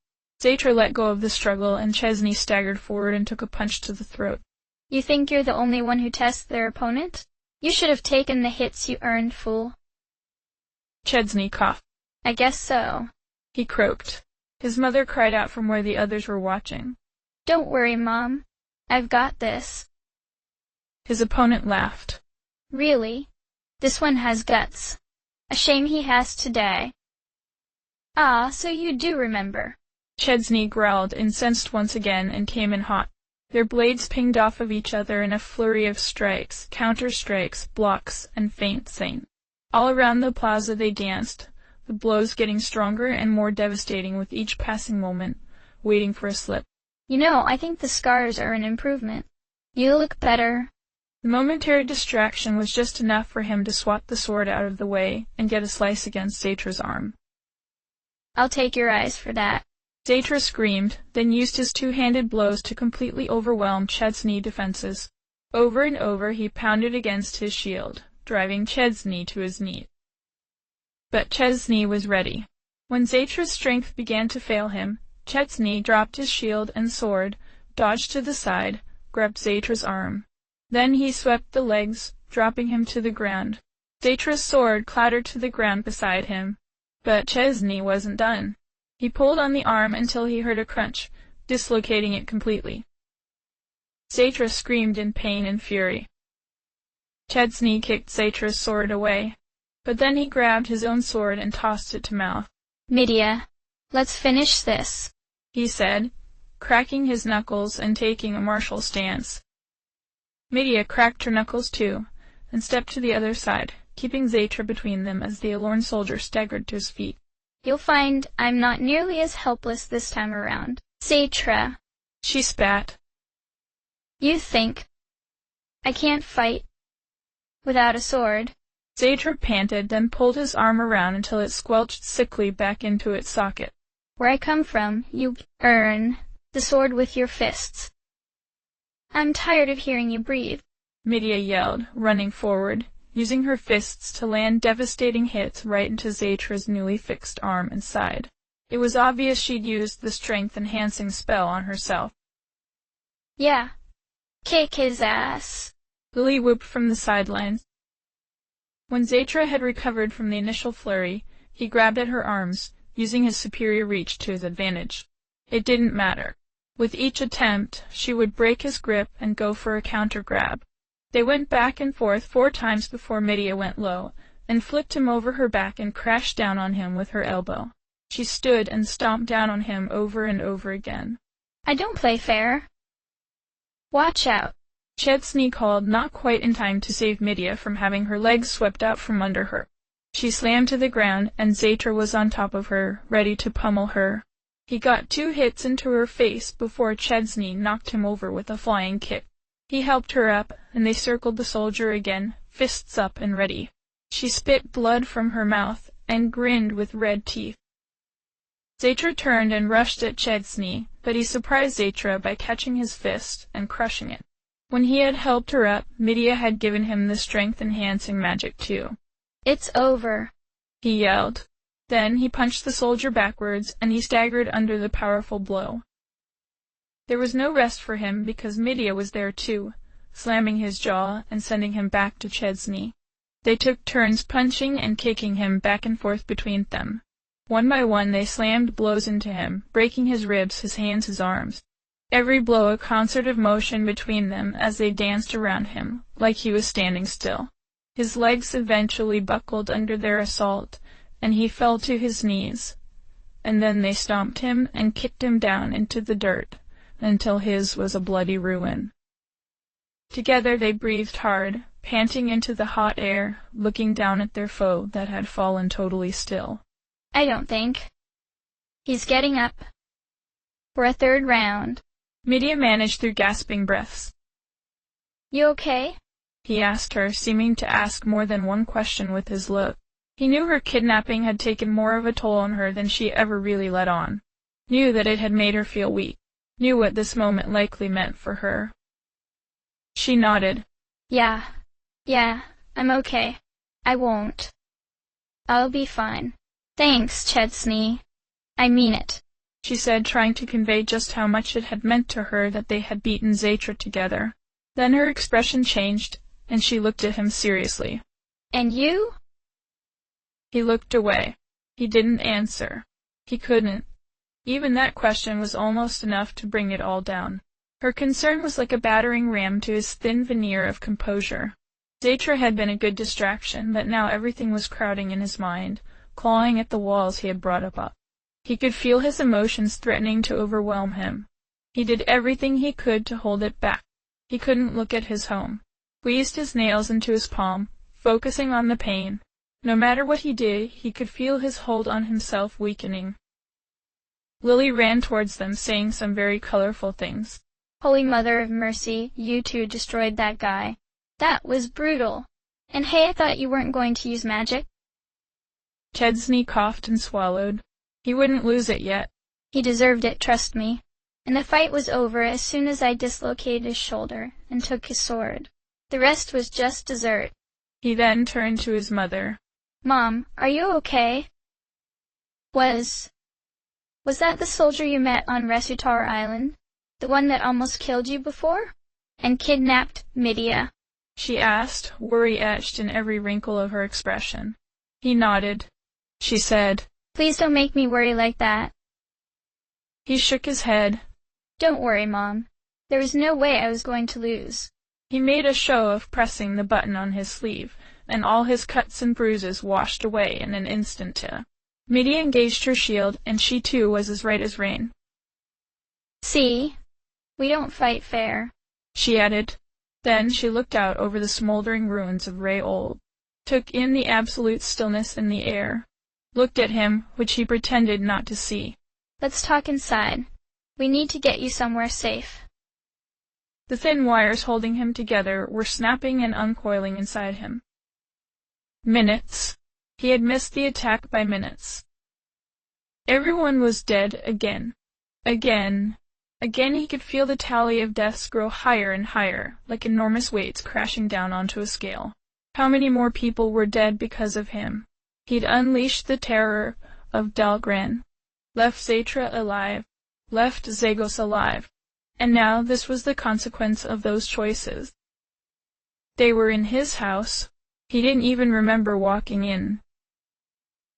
Zatra let go of the struggle, and Chesney staggered forward and took a punch to the throat.
You think you're the only one who tests their opponent? You should have taken the hits you earned, fool.
Chesney coughed.
I guess so.
He croaked. His mother cried out from where the others were watching.
Don't worry, Mom. I've got this.
His opponent laughed.
Really? This one has guts. A shame he has to die. Ah, so you do remember.
Chesney growled, incensed once again, and came in hot. Their blades pinged off of each other in a flurry of strikes, counter-strikes, blocks, and feints. All around the plaza they danced, the blows getting stronger and more devastating with each passing moment, waiting for a slip.
You know, I think the scars are an improvement. You look better.
The momentary distraction was just enough for him to swat the sword out of the way and get a slice against Zatra's arm.
I'll take your eyes for that.
Zatra screamed, then used his two-handed blows to completely overwhelm Chesney's defenses. Over and over he pounded against his shield, driving Chesney to his knees. But Chesney was ready. When Zatra's strength began to fail him, Chesney dropped his shield and sword, dodged to the side, grabbed Zatra's arm. Then he swept the legs, dropping him to the ground. Zatra's sword clattered to the ground beside him. But Chesney wasn't done. He pulled on the arm until he heard a crunch, dislocating it completely. Zatra screamed in pain and fury. Chesney kicked Zatra's sword away, but then he grabbed his own sword and tossed it to mouth.
Midia, let's finish this,
he said, cracking his knuckles and taking a martial stance. Midia cracked her knuckles too, and stepped to the other side, keeping Zatra between them as the Alorn soldier staggered to his feet.
You'll find I'm not nearly as helpless this time around. Zatra,
she spat.
You think I can't fight without a sword?
Zatra panted, then pulled his arm around until it squelched sickly back into its socket.
Where I come from, you earn the sword with your fists. I'm tired of hearing you breathe,
Midia yelled, running forward, using her fists to land devastating hits right into Zatra's newly fixed arm and side. It was obvious she'd used the strength-enhancing spell on herself.
Yeah. Kick his ass,
Lily whooped from the sidelines. When Zatra had recovered from the initial flurry, he grabbed at her arms, using his superior reach to his advantage. It didn't matter. With each attempt, she would break his grip and go for a counter grab. They went back and forth 4 times before Midia went low, and flipped him over her back and crashed down on him with her elbow. She stood and stomped down on him over and over again.
I don't play fair. Watch out.
Chesney called, not quite in time to save Midia from having her legs swept out from under her. She slammed to the ground, and Zaytra was on top of her, ready to pummel her. He got 2 hits into her face before Chesney knocked him over with a flying kick. He helped her up, and they circled the soldier again, fists up and ready. She spit blood from her mouth, and grinned with red teeth. Zaytra turned and rushed at Chesney, but he surprised Zaytra by catching his fist and crushing it. When he had helped her up, Midia had given him the strength-enhancing magic too.
It's over,
he yelled. Then he punched the soldier backwards, and he staggered under the powerful blow. There was no rest for him because Midia was there too, slamming his jaw and sending him back to Chesney. They took turns punching and kicking him back and forth between them. One by one they slammed blows into him, breaking his ribs, his hands, his arms. Every blow a concert of motion between them as they danced around him, like he was standing still. His legs eventually buckled under their assault, and he fell to his knees. And then they stomped him and kicked him down into the dirt, until his was a bloody ruin. Together they breathed hard, panting into the hot air, looking down at their foe that had fallen totally still.
I don't think. He's getting up. For a 3rd round.
Midia managed through gasping breaths.
You okay?
He asked her, seeming to ask more than one question with his look. He knew her kidnapping had taken more of a toll on her than she ever really let on. Knew that it had made her feel weak. Knew what this moment likely meant for her. She nodded.
Yeah, I'm okay. I won't. I'll be fine. Thanks, Chesney. I mean it,
she said, trying to convey just how much it had meant to her that they had beaten Zaytra together. Then her expression changed, and she looked at him seriously.
And you?
He looked away. He didn't answer. He couldn't. Even that question was almost enough to bring it all down. Her concern was like a battering ram to his thin veneer of composure. Zaytra had been a good distraction, but now everything was crowding in his mind, clawing at the walls he had brought up. He could feel his emotions threatening to overwhelm him. He did everything he could to hold it back. He couldn't look at his home. Squeezed his nails into his palm, focusing on the pain. No matter what he did, he could feel his hold on himself weakening. Lily ran towards them, saying some very colorful things.
Holy Mother of Mercy, you two destroyed that guy. That was brutal. And hey, I thought you weren't going to use magic.
Chesney coughed and swallowed. He wouldn't lose it yet.
He deserved it, trust me. And the fight was over as soon as I dislocated his shoulder and took his sword. The rest was just dessert.
He then turned to his mother.
Mom, are you okay? Was that the soldier you met on Resutar Island? The one that almost killed you before? And kidnapped Midia?
She asked, worry etched in every wrinkle of her expression. He nodded. She said,
Please don't make me worry like that.
He shook his head.
Don't worry, Mom. There was no way I was going to lose.
He made a show of pressing the button on his sleeve, and all his cuts and bruises washed away in an instant. Midia engaged her shield, and she too was as right as rain.
See? We don't fight fair,
she added. Then she looked out over the smoldering ruins of Ray Old, took in the absolute stillness in the air, looked at him, which he pretended not to see.
Let's talk inside. We need to get you somewhere safe.
The thin wires holding him together were snapping and uncoiling inside him. Minutes. He had missed the attack by minutes. Everyone was dead again. Again. Again he could feel the tally of deaths grow higher and higher, like enormous weights crashing down onto a scale. How many more people were dead because of him? He'd unleashed the terror of Dahlgren, left Zaytra alive, left Zagos alive, and now this was the consequence of those choices. They were in his house. He didn't even remember walking in.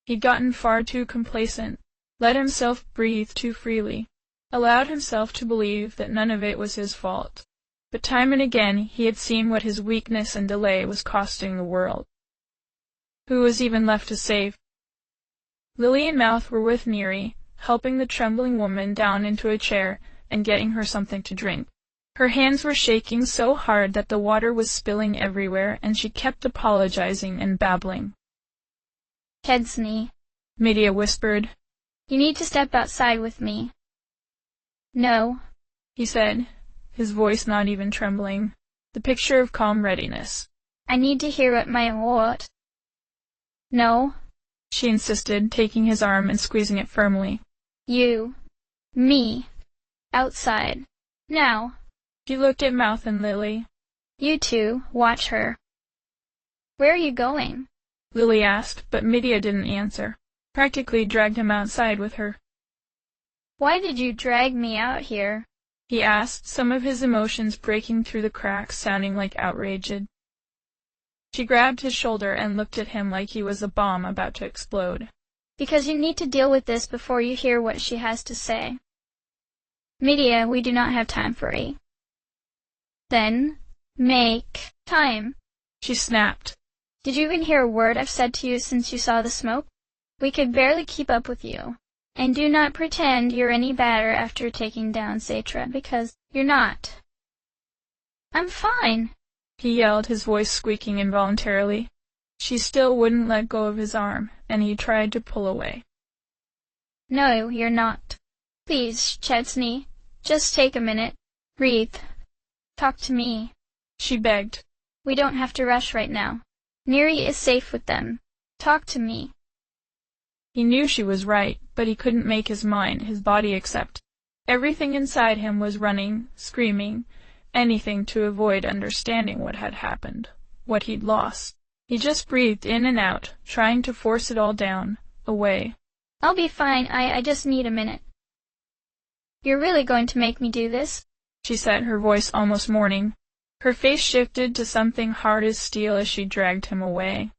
He'd gotten far too complacent, let himself breathe too freely. allowed himself to believe that none of it was his fault. But time and again he had seen what his weakness and delay was costing the world. Who was even left to save? Lily and Mouth were with Neri, helping the trembling woman down into a chair and getting her something to drink. Her hands were shaking so hard that the water was spilling everywhere, and she kept apologizing and babbling.
Chedsney,
Medea whispered.
You need to step outside with me. No,
He said, his voice not even trembling, the picture of calm readiness.
I need to hear what. No,
She insisted, taking his arm and squeezing it firmly.
Me, outside, now.
She looked at Mouth and Lily.
You two, watch her. Where are you going?
Lily asked, but Medea didn't answer. Practically dragged him outside with her.
Why did you drag me out here?
He asked, some of his emotions breaking through the cracks, sounding like outrage. She grabbed his shoulder and looked at him like he was a bomb about to explode.
Because you need to deal with this before you hear what she has to say. Medea, we do not have time for it. Then, make time.
She snapped.
Did you even hear a word I've said to you since you saw the smoke? We could barely keep up with you. And do not pretend you're any better after taking down Saitra, because you're not. I'm fine,
he yelled, his voice squeaking involuntarily. She still wouldn't let go of his arm, and he tried to pull away.
No, you're not. Please, Chedsney, just take a minute. Breathe. Talk to me.
She begged.
We don't have to rush right now. Neri is safe with them. Talk to me.
He knew she was right, but he couldn't make his mind, his body accept. Everything inside him was running, screaming, anything to avoid understanding what had happened, what he'd lost. He just breathed in and out, trying to force it all down, away.
I'll be fine, I just need a minute. You're really going to make me do this?
She said, her voice almost mourning. Her face shifted to something hard as steel as she dragged him away.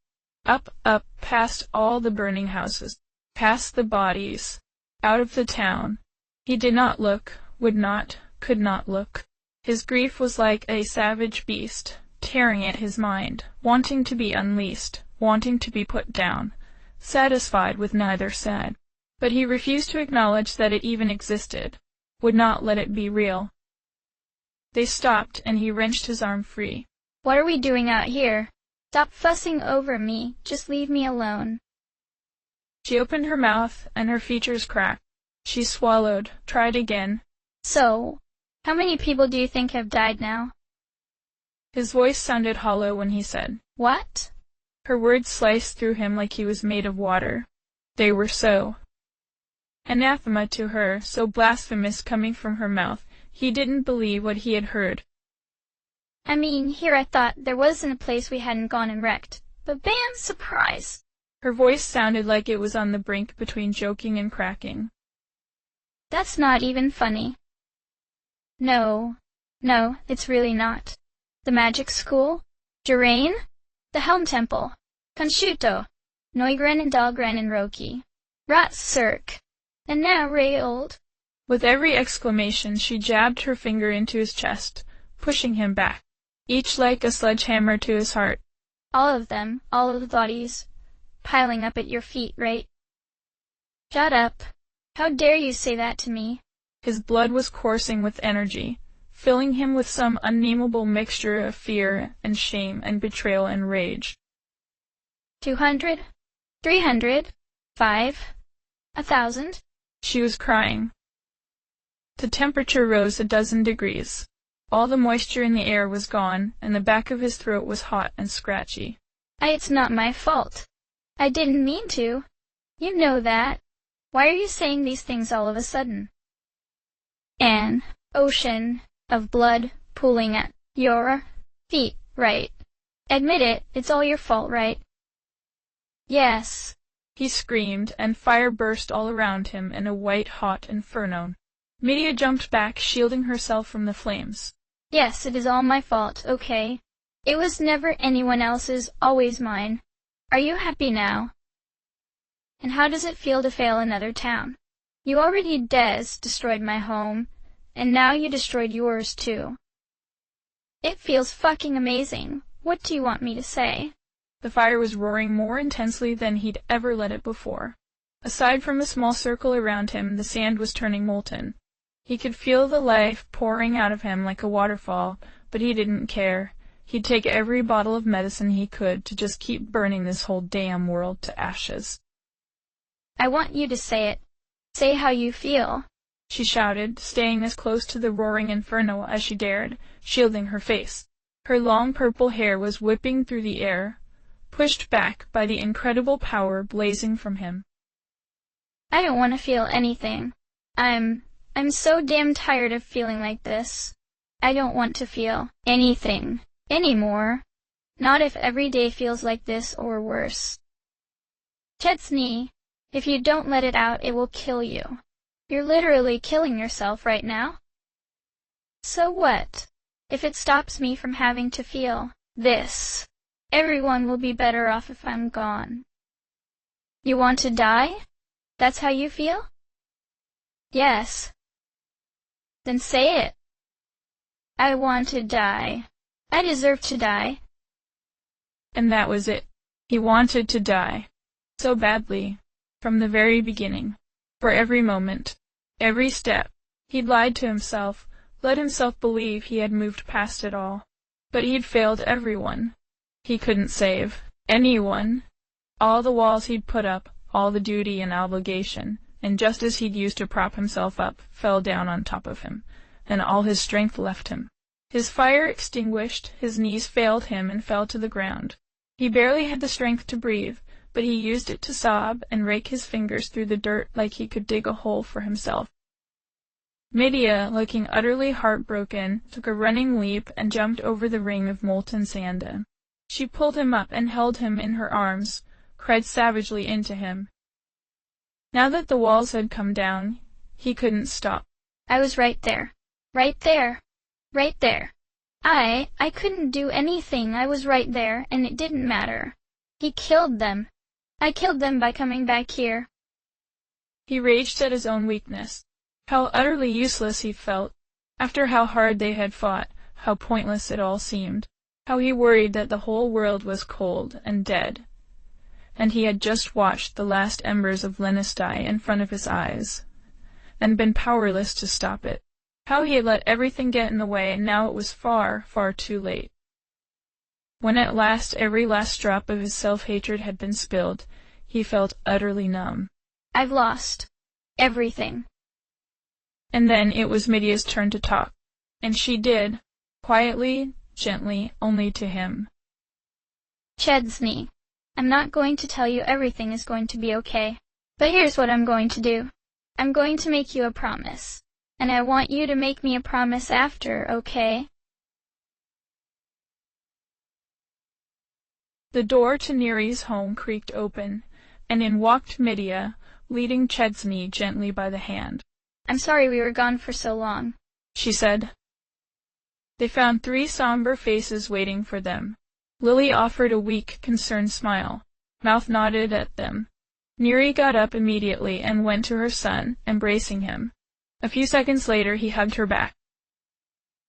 Up, up, past all the burning houses, past the bodies, out of the town. He did not look, would not, could not look. His grief was like a savage beast, tearing at his mind, wanting to be unleashed, wanting to be put down, satisfied with neither side. But he refused to acknowledge that it even existed, would not let it be real. They stopped, and he wrenched his arm free.
What are we doing out here? Stop fussing over me, just leave me alone.
She opened her mouth, and her features cracked. She swallowed, tried again.
So, how many people do you think have died now?
His voice sounded hollow when he said,
What?
Her words sliced through him like he was made of water. They were so. Anathema to her, so blasphemous coming from her mouth. He didn't believe what he had heard.
I mean, here I thought there wasn't a place we hadn't gone and wrecked. But bam, surprise!
Her voice sounded like it was on the brink between joking and cracking.
That's not even funny. No, it's really not. The magic school? Jarain? The Helm Temple? Consciuto? Neugren and Dahlgren and Roki? Rat Cirque? And now Rayold?
With every exclamation she jabbed her finger into his chest, pushing him back, each like a sledgehammer to his heart.
All of them, all of the bodies, piling up at your feet, right? Shut up. How dare you say that to me?
His blood was coursing with energy, filling him with some unnameable mixture of fear and shame and betrayal and rage.
200? 300? 5? 1,000?
She was crying. The temperature rose 12 degrees. All the moisture in the air was gone, and the back of his throat was hot and scratchy.
It's not my fault. I didn't mean to. You know that. Why are you saying these things all of a sudden? An ocean of blood pooling at your feet, right? Admit it, it's all your fault, right? Yes.
He screamed, and fire burst all around him in a white-hot inferno. Medea jumped back, shielding herself from the flames.
Yes, it is all my fault, okay? It was never anyone else's, always mine. Are you happy now? And how does it feel to fail another town? You already destroyed my home, and now you destroyed yours too. It feels fucking amazing. What do you want me to say?
The fire was roaring more intensely than he'd ever let it before. Aside from a small circle around him, the sand was turning molten. He could feel the life pouring out of him like a waterfall, but he didn't care. He'd take every bottle of medicine he could to just keep burning this whole damn world to ashes.
I want you to say it. Say how you feel,
she shouted, staying as close to the roaring inferno as she dared, shielding her face. Her long purple hair was whipping through the air, pushed back by the incredible power blazing from him.
I don't want to feel anything. I'm so damn tired of feeling like this. I don't want to feel anything anymore. Not if every day feels like this or worse. Chesney, if you don't let it out, it will kill you. You're literally killing yourself right now. So what? If it stops me from having to feel this, everyone will be better off if I'm gone. You want to die? That's how you feel? Yes. Then say it. I want to die. I deserve to die.
And that was it. He wanted to die. So badly. From the very beginning. For every moment. Every step. He'd lied to himself, let himself believe he had moved past it all. But he'd failed everyone. He couldn't save anyone. All the walls he'd put up, all the duty and obligation, and just as he'd used to prop himself up, fell down on top of him, and all his strength left him. His fire extinguished, his knees failed him and fell to the ground. He barely had the strength to breathe, but he used it to sob and rake his fingers through the dirt like he could dig a hole for himself. Medea, looking utterly heartbroken, took a running leap and jumped over the ring of molten sand. She pulled him up and held him in her arms, cried savagely into him. Now that the walls had come down, he couldn't stop.
I was right there. Right there. Right there. I couldn't do anything. I was right there, and it didn't matter. He killed them. I killed them by coming back here.
He raged at his own weakness. How utterly useless he felt. After how hard they had fought, how pointless it all seemed. How he worried that the whole world was cold and dead. And he had just watched the last embers of Lennis die in front of his eyes, and been powerless to stop it. How he had let everything get in the way, and now it was far, far too late. When at last every last drop of his self-hatred had been spilled, he felt utterly numb.
I've lost everything.
And then it was Medea's turn to talk, and she did, quietly, gently, only to him.
Chesney, I'm not going to tell you everything is going to be okay, but here's what I'm going to do. I'm going to make you a promise, and I want you to make me a promise after, okay?
The door to Neri's home creaked open, and in walked Medea, leading Chesney gently by the hand.
I'm sorry we were gone for so long,
she said. They found 3 somber faces waiting for them. Lily offered a weak, concerned smile. Mouth nodded at them. Neri got up immediately and went to her son, embracing him. A few seconds later he hugged her back.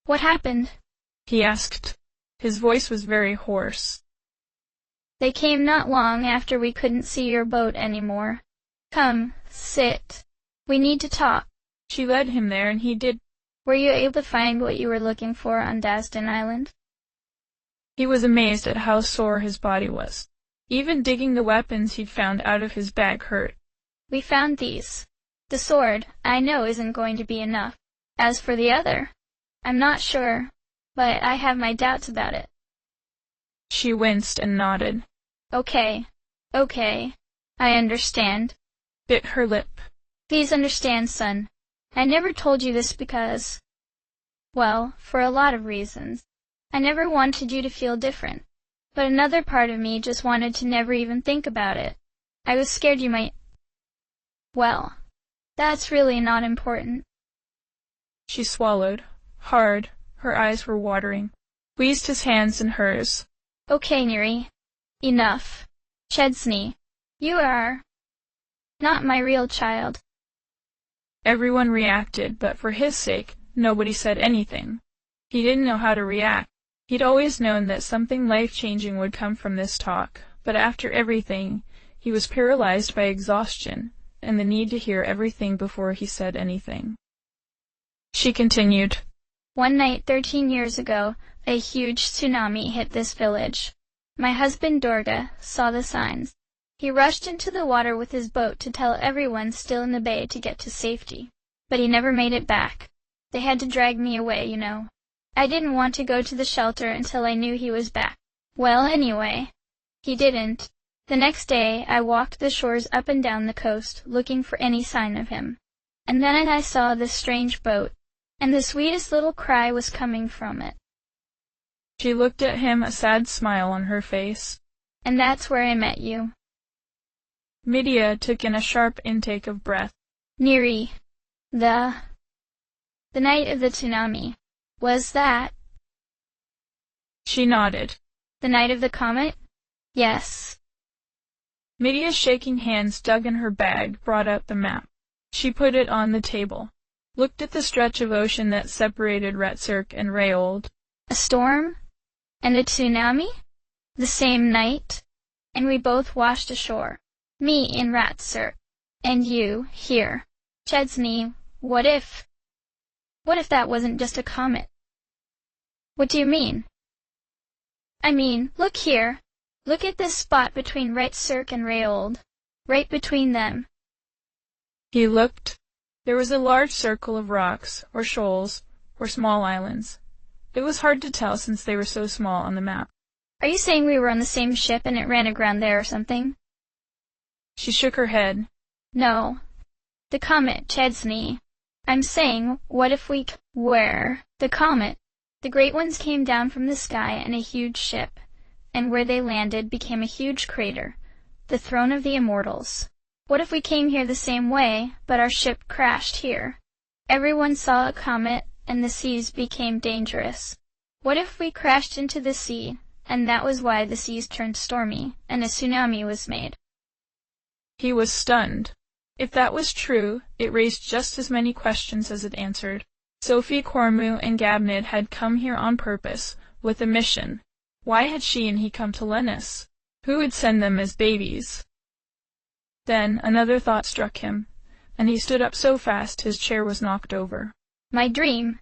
What happened?
He asked. His voice was very hoarse.
They came not long after we couldn't see your boat anymore. Come, sit. We need to talk.
She led him there, and he did.
Were you able to find what you were looking for on Dasden Island?
He was amazed at how sore his body was. Even digging the weapons he'd found out of his bag hurt.
We found these. The sword, I know, isn't going to be enough. As for the other, I'm not sure, but I have my doubts about it.
She winced and nodded.
Okay, I understand.
Bit her lip.
Please understand, son. I never told you this because, well, for a lot of reasons. I never wanted you to feel different, but another part of me just wanted to never even think about it. I was scared you might... Well, that's really not important.
She swallowed, hard, her eyes were watering, squeezed his hands in hers.
Okay, Neri. Enough. Chesney, you are not my real child.
Everyone reacted, but for his sake, nobody said anything. He didn't know how to react. He'd always known that something life-changing would come from this talk, but after everything, he was paralyzed by exhaustion and the need to hear everything before he said anything. She continued.
One night 13 years ago, a huge tsunami hit this village. My husband Durga saw the signs. He rushed into the water with his boat to tell everyone still in the bay to get to safety. But he never made it back. They had to drag me away, you know. I didn't want to go to the shelter until I knew he was back. Well, anyway, he didn't. The next day, I walked the shores up and down the coast, looking for any sign of him. And then I saw this strange boat, and the sweetest little cry was coming from it.
She looked at him, a sad smile on her face.
And that's where I met you.
Medea took in a sharp intake of breath.
Neri, the night of the tsunami. Was that?
She nodded.
The night of the comet? Yes.
Medea's shaking hands dug in her bag, brought out the map. She put it on the table, looked at the stretch of ocean that separated Retsurk and Rayold.
A storm? And a tsunami? The same night? And we both washed ashore. Me in Retsurk. And you here. Chesney, what if that wasn't just a comet? What do you mean? I mean, look here. Look at this spot between Retsurk and Rayold. Right between them.
He looked. There was a large circle of rocks, or shoals, or small islands. It was hard to tell since they were so small on the map.
Are you saying we were on the same ship and it ran aground there or something?
She shook her head.
No. The comet, Chesney. I'm saying, what if we were the comet? The great ones came down from the sky in a huge ship, and where they landed became a huge crater, the throne of the immortals. What if we came here the same way, but our ship crashed here? Everyone saw a comet, and the seas became dangerous. What if we crashed into the sea, and that was why the seas turned stormy, and a tsunami was made?
He was stunned. If that was true, it raised just as many questions as it answered. Sophie, Cormu, and Gabnid had come here on purpose, with a mission. Why had she and he come to Lennis? Who would send them as babies? Then another thought struck him, and he stood up so fast his chair was knocked over.
My dream.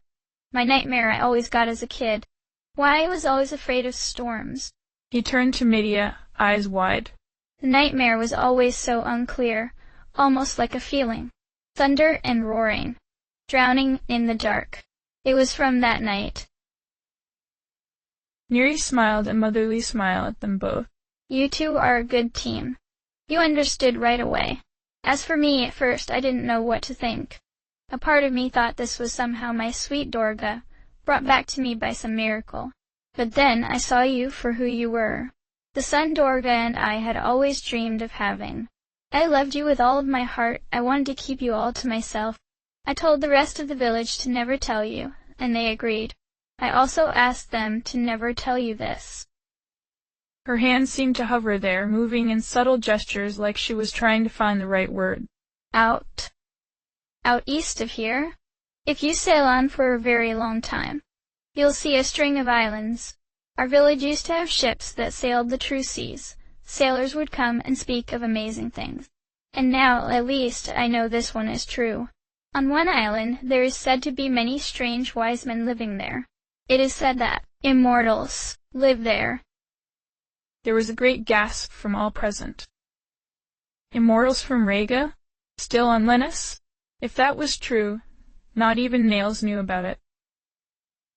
My nightmare I always got as a kid. Why I was always afraid of storms.
He turned to Medea, eyes wide.
The nightmare was always so unclear, almost like a feeling. Thunder and roaring. Drowning in the dark. It was from that night.
Neri smiled a motherly smile at them both.
You two are a good team. You understood right away. As for me, at first I didn't know what to think. A part of me thought this was somehow my sweet Durga, brought back to me by some miracle. But then I saw you for who you were. The son Durga and I had always dreamed of having. I loved you with all of my heart. I wanted to keep you all to myself. I told the rest of the village to never tell you, and they agreed. I also asked them to never tell you this.
Her hands seemed to hover there, moving in subtle gestures like she was trying to find the right word.
Out east of here. If you sail on for a very long time, you'll see a string of islands. Our village used to have ships that sailed the true seas. Sailors would come and speak of amazing things. And now, at least, I know this one is true. On one island, there is said to be many strange wise men living there. It is said that immortals live there.
There was a great gasp from all present. Immortals from Rega? Still on Lennis? If that was true, not even Nails knew about it.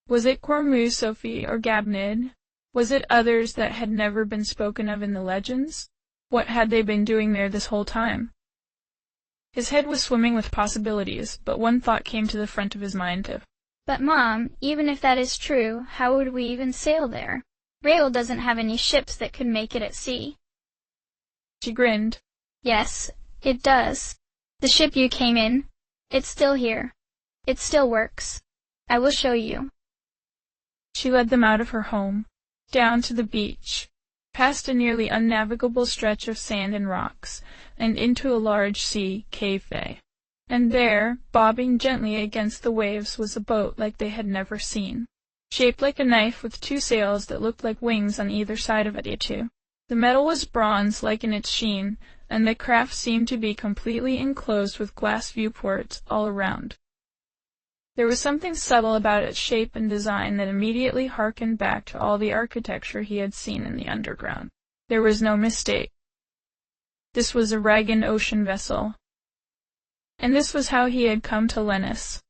Was it Cormu, Sophie, or Gabnid? Was it others that had never been spoken of in the legends? What had they been doing there this whole time? His head was swimming with possibilities, but one thought came to the front of his mind.
But Mom, even if that is true, how would we even sail there? Rail doesn't have any ships that could make it at sea.
She grinned.
Yes, it does. The ship you came in, it's still here. It still works. I will show you.
She led them out of her home, down to the beach, past a nearly unnavigable stretch of sand and rocks, and into a large sea cave. And there, bobbing gently against the waves, was a boat like they had never seen, shaped like a knife with two sails that looked like wings on either side of it. The metal was bronze like in its sheen, and the craft seemed to be completely enclosed with glass viewports all around. There was something subtle about its shape and design that immediately harkened back to all the architecture he had seen in the underground. There was no mistake. This was a Ragan ocean vessel. And this was how he had come to Lennis.